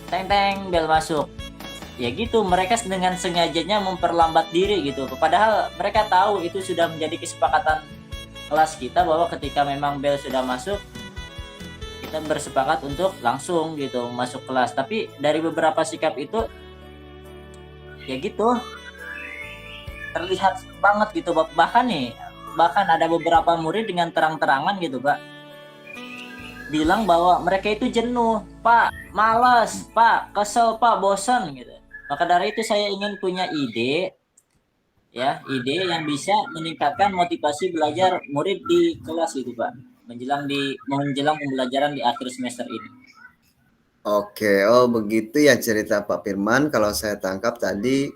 teng bel masuk, ya gitu mereka dengan sengajanya memperlambat diri gitu, padahal mereka tahu itu sudah menjadi kesepakatan kelas kita bahwa ketika memang bel sudah masuk kita bersepakat untuk langsung gitu masuk kelas. Tapi dari beberapa sikap itu ya gitu terlihat banget gitu, bahkan ada beberapa murid dengan terang-terangan gitu Pak bilang bahwa mereka itu jenuh Pak, malas Pak, kesel Pak, bosan gitu. Maka dari itu saya ingin punya ide yang bisa meningkatkan motivasi belajar murid di kelas gitu Pak, menjelang pembelajaran di akhir semester ini. Oke, oh begitu ya cerita Pak Firman. Kalau saya tangkap tadi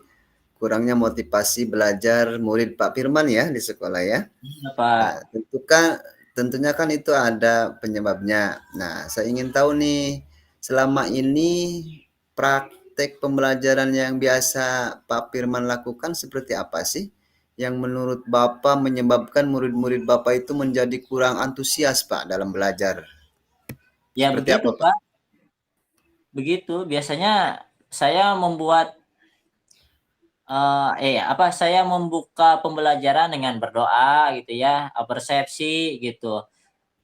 kurangnya motivasi belajar murid Pak Firman ya di sekolah ya. Pak. Nah, tentunya kan itu ada penyebabnya. Nah, saya ingin tahu nih, selama ini praktek pembelajaran yang biasa Pak Firman lakukan seperti apa sih? Yang menurut Bapak menyebabkan murid-murid Bapak itu menjadi kurang antusias Pak dalam belajar? Ya Seperti begitu apa Pak? Pak. Begitu biasanya saya saya membuka pembelajaran dengan berdoa gitu ya, persepsi gitu.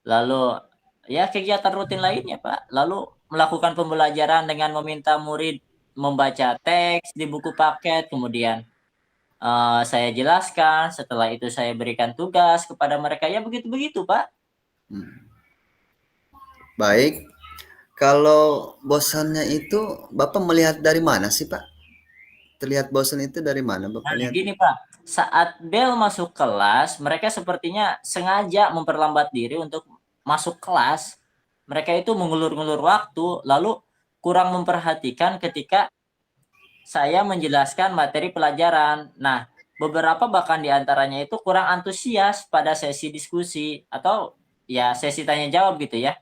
Lalu ya kegiatan rutin lainnya Pak. Lalu melakukan pembelajaran dengan meminta murid membaca teks di buku paket, kemudian saya jelaskan, setelah itu saya berikan tugas kepada mereka, ya begitu-begitu Pak. Baik, kalau bosannya itu Bapak melihat dari mana sih Pak? Terlihat bosan itu dari mana Bapak Nah lihat? gini Pak, saat bel masuk kelas, mereka sepertinya sengaja memperlambat diri untuk masuk kelas. Mereka itu mengulur-ngulur waktu, lalu kurang memperhatikan ketika saya menjelaskan materi pelajaran. Nah, beberapa bahkan diantaranya itu kurang antusias pada sesi diskusi atau ya sesi tanya jawab gitu ya.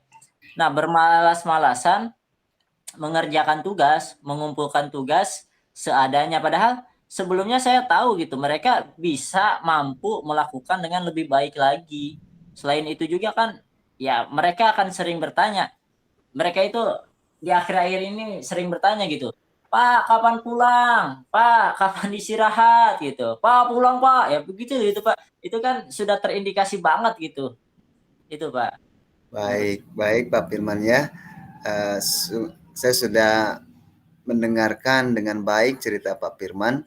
Nah, bermalas-malasan mengerjakan tugas, mengumpulkan tugas seadanya. Padahal sebelumnya saya tahu gitu, mereka bisa mampu melakukan dengan lebih baik lagi. Selain itu juga kan, ya mereka akan sering bertanya. Mereka itu di akhir-akhir ini sering bertanya gitu, Pak, kapan pulang? Pak, kapan istirahat? Gitu. Pak, pulang Pak. Ya begitu gitu Pak. Itu kan sudah terindikasi banget gitu. Itu Pak. Baik Pak Firman ya. Saya sudah mendengarkan dengan baik cerita Pak Firman.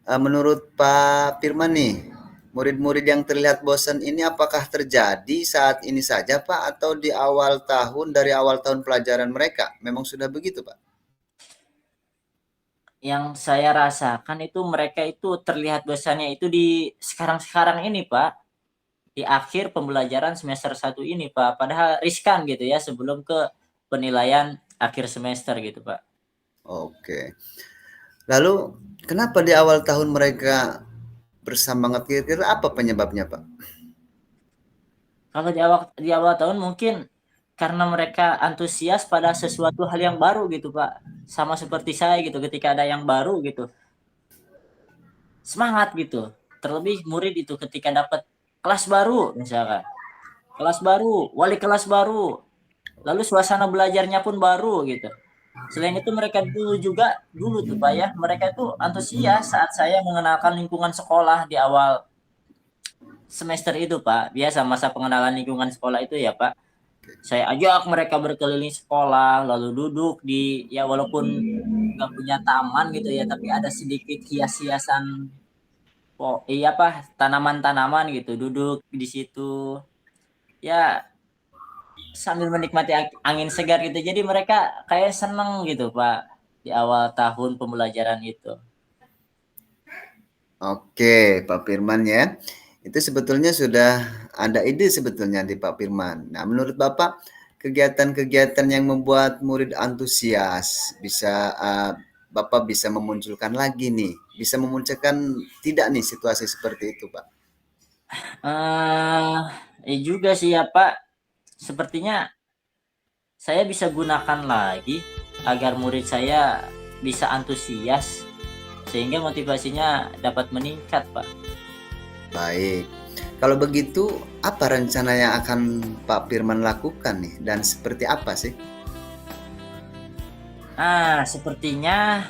Menurut Pak Firman nih, murid-murid yang terlihat bosan ini apakah terjadi saat ini saja Pak atau di awal tahun, dari awal tahun pelajaran mereka? Memang sudah begitu Pak? Yang saya rasakan itu mereka itu terlihat bosannya itu di sekarang-sekarang ini Pak. Di akhir pembelajaran semester 1 ini Pak. Padahal riskan gitu ya sebelum ke penilaian akhir semester gitu Pak. Oke. Lalu kenapa di awal tahun mereka bersemangat, kira-kira apa penyebabnya Pak? Kalau di awal tahun mungkin karena mereka antusias pada sesuatu hal yang baru gitu Pak. Sama seperti saya gitu, ketika ada yang baru gitu, semangat gitu. Terlebih murid itu ketika dapat kelas baru misalkan. Kelas baru, wali kelas baru. Lalu suasana belajarnya pun baru gitu. Selain itu mereka dulu tuh Pak ya, mereka itu antusias saat saya mengenalkan lingkungan sekolah di awal semester itu Pak, biasa masa pengenalan lingkungan sekolah itu ya Pak. Saya ajak mereka berkeliling sekolah, lalu duduk di, ya walaupun nggak punya taman gitu ya, tapi ada sedikit hias-hiasan, iya apa, tanaman-tanaman gitu, duduk di situ. Ya sambil menikmati angin segar gitu. Jadi mereka kayak seneng gitu Pak di awal tahun pembelajaran itu. Oke, Pak Firman ya. Itu sebetulnya sudah ada ide sebetulnya di Pak Firman. Nah, menurut Bapak, kegiatan-kegiatan yang membuat murid antusias Bapak bisa memunculkan lagi nih, bisa memunculkan tidak nih situasi seperti itu, Pak? Juga sih ya Pak, sepertinya saya bisa gunakan lagi agar murid saya bisa antusias sehingga motivasinya dapat meningkat Pak. Baik. Kalau begitu, apa rencana yang akan Pak Firman lakukan nih dan seperti apa sih? Sepertinya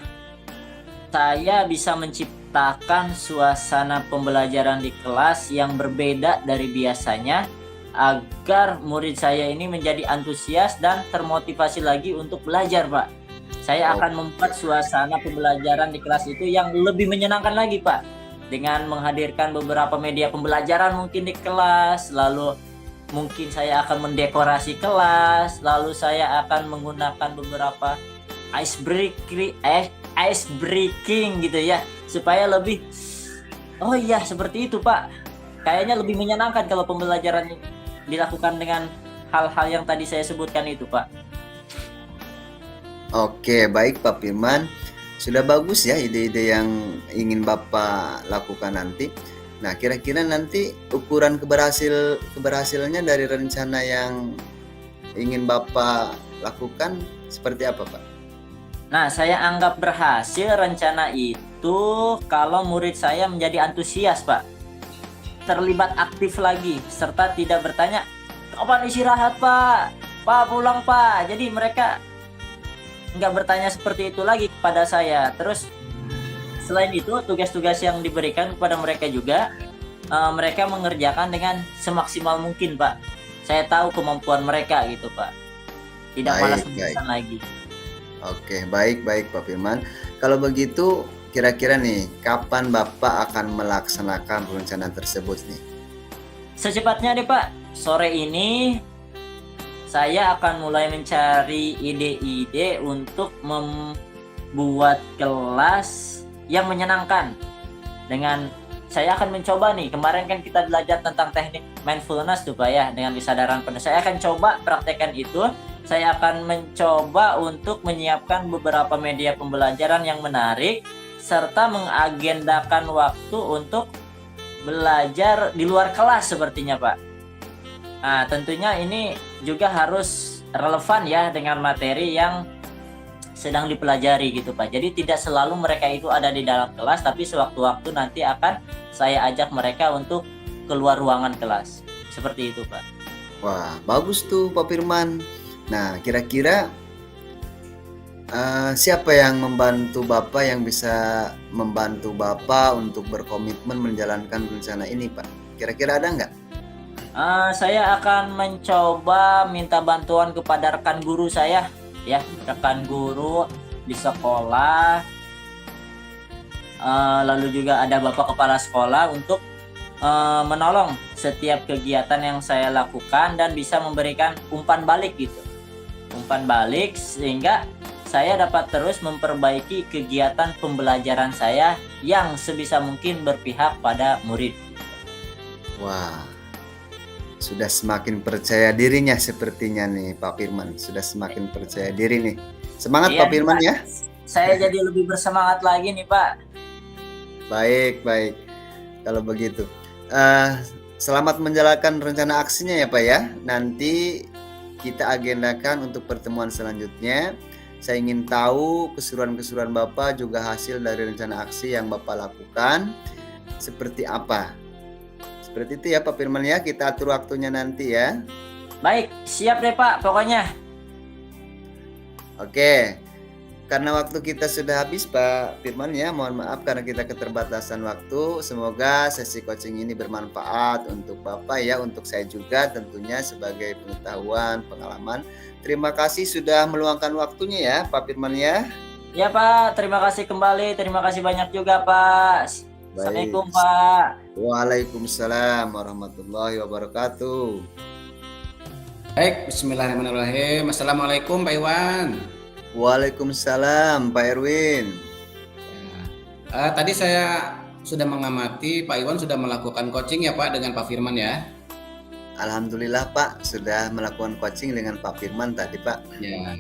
saya bisa menciptakan suasana pembelajaran di kelas yang berbeda dari biasanya agar murid saya ini menjadi antusias dan termotivasi lagi untuk belajar, Pak. Saya akan membuat suasana pembelajaran di kelas itu yang lebih menyenangkan lagi, Pak. Dengan menghadirkan beberapa media pembelajaran mungkin di kelas, lalu mungkin saya akan mendekorasi kelas, lalu saya akan menggunakan beberapa ice breaking gitu ya, supaya lebih, oh iya seperti itu Pak, kayaknya lebih menyenangkan kalau pembelajaran dilakukan dengan hal-hal yang tadi saya sebutkan itu Pak. Oke, baik Pak Firman, sudah bagus ya ide-ide yang ingin Bapak lakukan nanti. Nah, kira-kira nanti ukuran keberhasilannya dari rencana yang ingin Bapak lakukan seperti apa Pak? Nah, saya anggap berhasil rencana itu kalau murid saya menjadi antusias, Pak. Terlibat aktif lagi, serta tidak bertanya, kapan istirahat, Pak? Pak, pulang, Pak. Jadi mereka nggak bertanya seperti itu lagi kepada saya. Terus, selain itu, tugas-tugas yang diberikan kepada mereka juga, mereka mengerjakan dengan semaksimal mungkin, Pak. Saya tahu kemampuan mereka gitu, Pak. Tidak malas-malasan lagi. Oke, baik Pak Firman. Kalau begitu, kira-kira nih, kapan Bapak akan melaksanakan rencana tersebut nih? Secepatnya deh Pak. Sore ini saya akan mulai mencari ide-ide untuk membuat kelas yang menyenangkan. Saya akan mencoba nih, kemarin kan kita belajar tentang teknik mindfulness tuh Pak ya, dengan kesadaran penuh. Saya akan coba praktekkan itu. Saya akan mencoba untuk menyiapkan beberapa media pembelajaran yang menarik, serta mengagendakan waktu untuk belajar di luar kelas sepertinya Pak. Nah, tentunya ini juga harus relevan ya dengan materi yang sedang dipelajari gitu Pak. Jadi tidak selalu mereka itu ada di dalam kelas, tapi sewaktu-waktu nanti akan saya ajak mereka untuk keluar ruangan kelas. Seperti itu Pak. Wah, bagus tuh Pak Firman. Nah, kira-kira siapa yang membantu Bapak, yang bisa membantu Bapak untuk berkomitmen menjalankan rencana ini Pak? Kira-kira ada nggak? Saya akan mencoba minta bantuan kepada rekan guru saya ya, rekan guru di sekolah, lalu juga ada Bapak Kepala Sekolah untuk menolong setiap kegiatan yang saya lakukan dan bisa memberikan umpan balik gitu. Umpan balik sehingga saya dapat terus memperbaiki kegiatan pembelajaran saya yang sebisa mungkin berpihak pada murid. Wah, sudah semakin percaya dirinya sepertinya nih Pak Firman. Sudah semakin percaya diri nih. Semangat Pak Firman ya. Saya jadi lebih bersemangat lagi nih Pak. Baik. Kalau begitu, selamat menjalankan rencana aksinya ya Pak ya. Nanti kita agendakan untuk pertemuan selanjutnya. Saya ingin tahu keseruan-keseruan Bapak, juga hasil dari rencana aksi yang Bapak lakukan seperti apa. Seperti itu ya Pak Firman ya, kita atur waktunya nanti ya. Baik, siap deh Pak pokoknya. Oke, karena waktu kita sudah habis Pak Firman ya, mohon maaf karena kita keterbatasan waktu. Semoga sesi coaching ini bermanfaat untuk Bapak ya, untuk saya juga tentunya sebagai pengetahuan, pengalaman. Terima kasih sudah meluangkan waktunya ya Pak Firman ya. Ya Pak, terima kasih kembali. Terima kasih banyak juga Pak. Assalamualaikum Pak. Waalaikumsalam warahmatullahi wabarakatuh. Baik, bismillahirrahmanirrahim. Assalamualaikum Pak Iwan. Waalaikumsalam Pak Erwin. Tadi saya sudah mengamati Pak Iwan sudah melakukan coaching ya Pak dengan Pak Firman ya. Alhamdulillah Pak, sudah melakukan coaching dengan Pak Firman tadi Pak. Ya.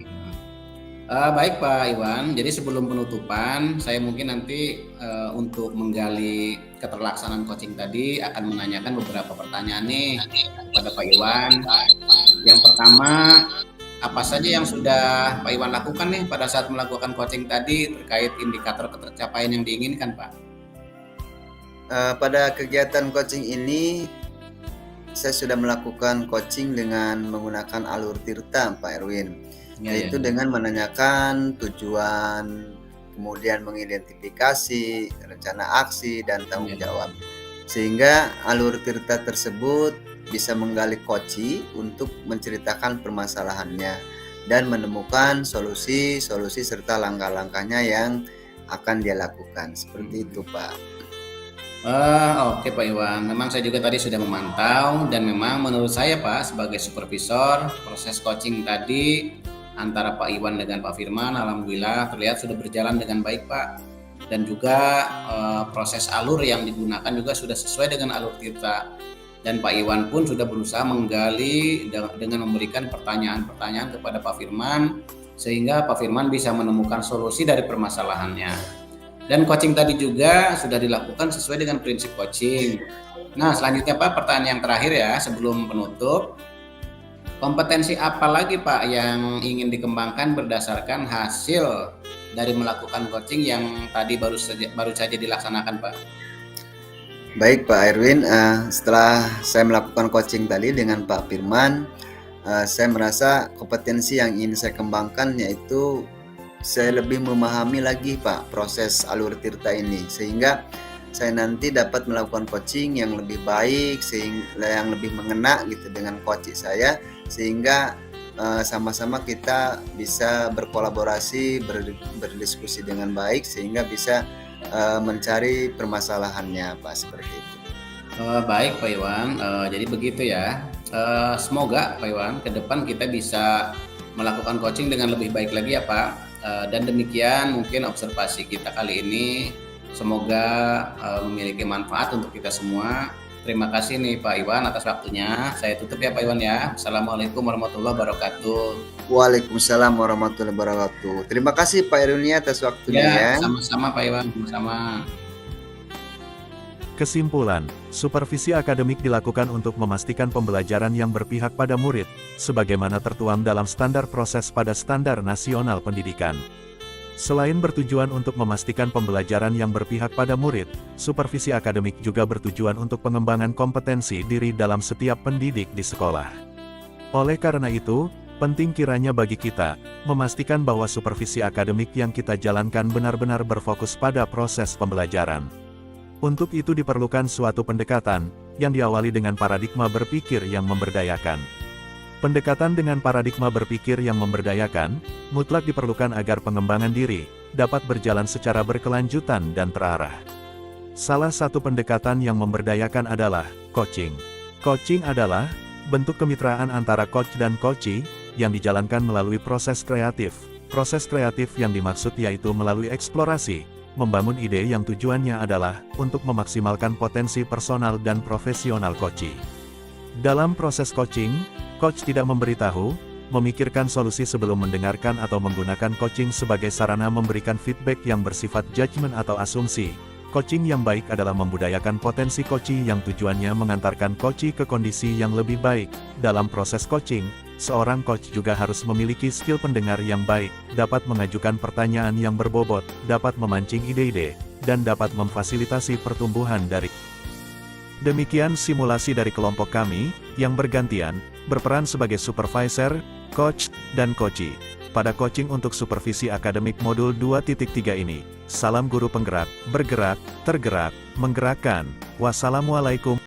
Baik Pak Iwan, jadi sebelum penutupan saya mungkin nanti untuk menggali keterlaksanaan coaching tadi akan menanyakan beberapa pertanyaan nih kepada Pak Iwan. Yang pertama, apa saja yang sudah Pak Iwan lakukan nih pada saat melakukan coaching tadi terkait indikator ketercapaian yang diinginkan Pak? Pada kegiatan coaching ini saya sudah melakukan coaching dengan menggunakan alur tirta Pak Erwin, yaitu dengan menanyakan tujuan, kemudian mengidentifikasi rencana aksi dan tanggung jawab, sehingga alur tirta tersebut bisa menggali koci untuk menceritakan permasalahannya dan menemukan solusi serta langkah-langkahnya yang akan dia lakukan. Seperti itu Pak. Oke Pak Iwan, memang saya juga tadi sudah memantau dan memang menurut saya Pak sebagai supervisor proses coaching tadi antara Pak Iwan dengan Pak Firman alhamdulillah terlihat sudah berjalan dengan baik Pak, dan juga proses alur yang digunakan juga sudah sesuai dengan alur tirta, dan Pak Iwan pun sudah berusaha menggali dengan memberikan pertanyaan-pertanyaan kepada Pak Firman sehingga Pak Firman bisa menemukan solusi dari permasalahannya. Dan coaching tadi juga sudah dilakukan sesuai dengan prinsip coaching. Nah, selanjutnya Pak, pertanyaan yang terakhir ya sebelum penutup. Kompetensi apa lagi Pak yang ingin dikembangkan berdasarkan hasil dari melakukan coaching yang tadi baru saja dilaksanakan Pak? Baik Pak Erwin, setelah saya melakukan coaching tadi dengan Pak Firman, saya merasa kompetensi yang ingin saya kembangkan yaitu saya lebih memahami lagi Pak proses alur tirta ini, sehingga saya nanti dapat melakukan coaching yang lebih baik, sehingga yang lebih mengena gitu dengan coach saya, sehingga sama-sama kita bisa berkolaborasi, berdiskusi dengan baik sehingga bisa mencari permasalahannya Pak, seperti itu. Baik Pak Iwan, jadi begitu ya. Semoga Pak Iwan ke depan kita bisa melakukan coaching dengan lebih baik lagi ya Pak. Dan demikian mungkin observasi kita kali ini, semoga memiliki manfaat untuk kita semua. Terima kasih nih Pak Iwan atas waktunya. Saya tutup ya Pak Iwan ya. Assalamualaikum warahmatullahi wabarakatuh. Waalaikumsalam warahmatullahi wabarakatuh. Terima kasih Pak Erwin atas waktunya ya. Sama-sama Pak Iwan, sama-sama. Kesimpulan, supervisi akademik dilakukan untuk memastikan pembelajaran yang berpihak pada murid, sebagaimana tertuang dalam standar proses pada Standar Nasional Pendidikan. Selain bertujuan untuk memastikan pembelajaran yang berpihak pada murid, supervisi akademik juga bertujuan untuk pengembangan kompetensi diri dalam setiap pendidik di sekolah. Oleh karena itu, penting kiranya bagi kita, memastikan bahwa supervisi akademik yang kita jalankan benar-benar berfokus pada proses pembelajaran. Untuk itu diperlukan suatu pendekatan, yang diawali dengan paradigma berpikir yang memberdayakan. Pendekatan dengan paradigma berpikir yang memberdayakan, mutlak diperlukan agar pengembangan diri, dapat berjalan secara berkelanjutan dan terarah. Salah satu pendekatan yang memberdayakan adalah, coaching. Coaching adalah, bentuk kemitraan antara coach dan coachee, yang dijalankan melalui proses kreatif. Proses kreatif yang dimaksud yaitu melalui eksplorasi, membangun ide yang tujuannya adalah untuk memaksimalkan potensi personal dan profesional coachee. Dalam proses coaching, coach tidak memberitahu, memikirkan solusi sebelum mendengarkan atau menggunakan coaching sebagai sarana memberikan feedback yang bersifat judgement atau asumsi. Coaching yang baik adalah membudayakan potensi coachee yang tujuannya mengantarkan coachee ke kondisi yang lebih baik. Dalam proses coaching, seorang coach juga harus memiliki skill pendengar yang baik, dapat mengajukan pertanyaan yang berbobot, dapat memancing ide-ide, dan dapat memfasilitasi pertumbuhan dari. Demikian simulasi dari kelompok kami, yang bergantian, berperan sebagai supervisor, coach, dan coachee. pada coaching untuk supervisi akademik modul 2.3 ini. Salam guru penggerak, bergerak, tergerak, menggerakkan. Wassalamualaikum.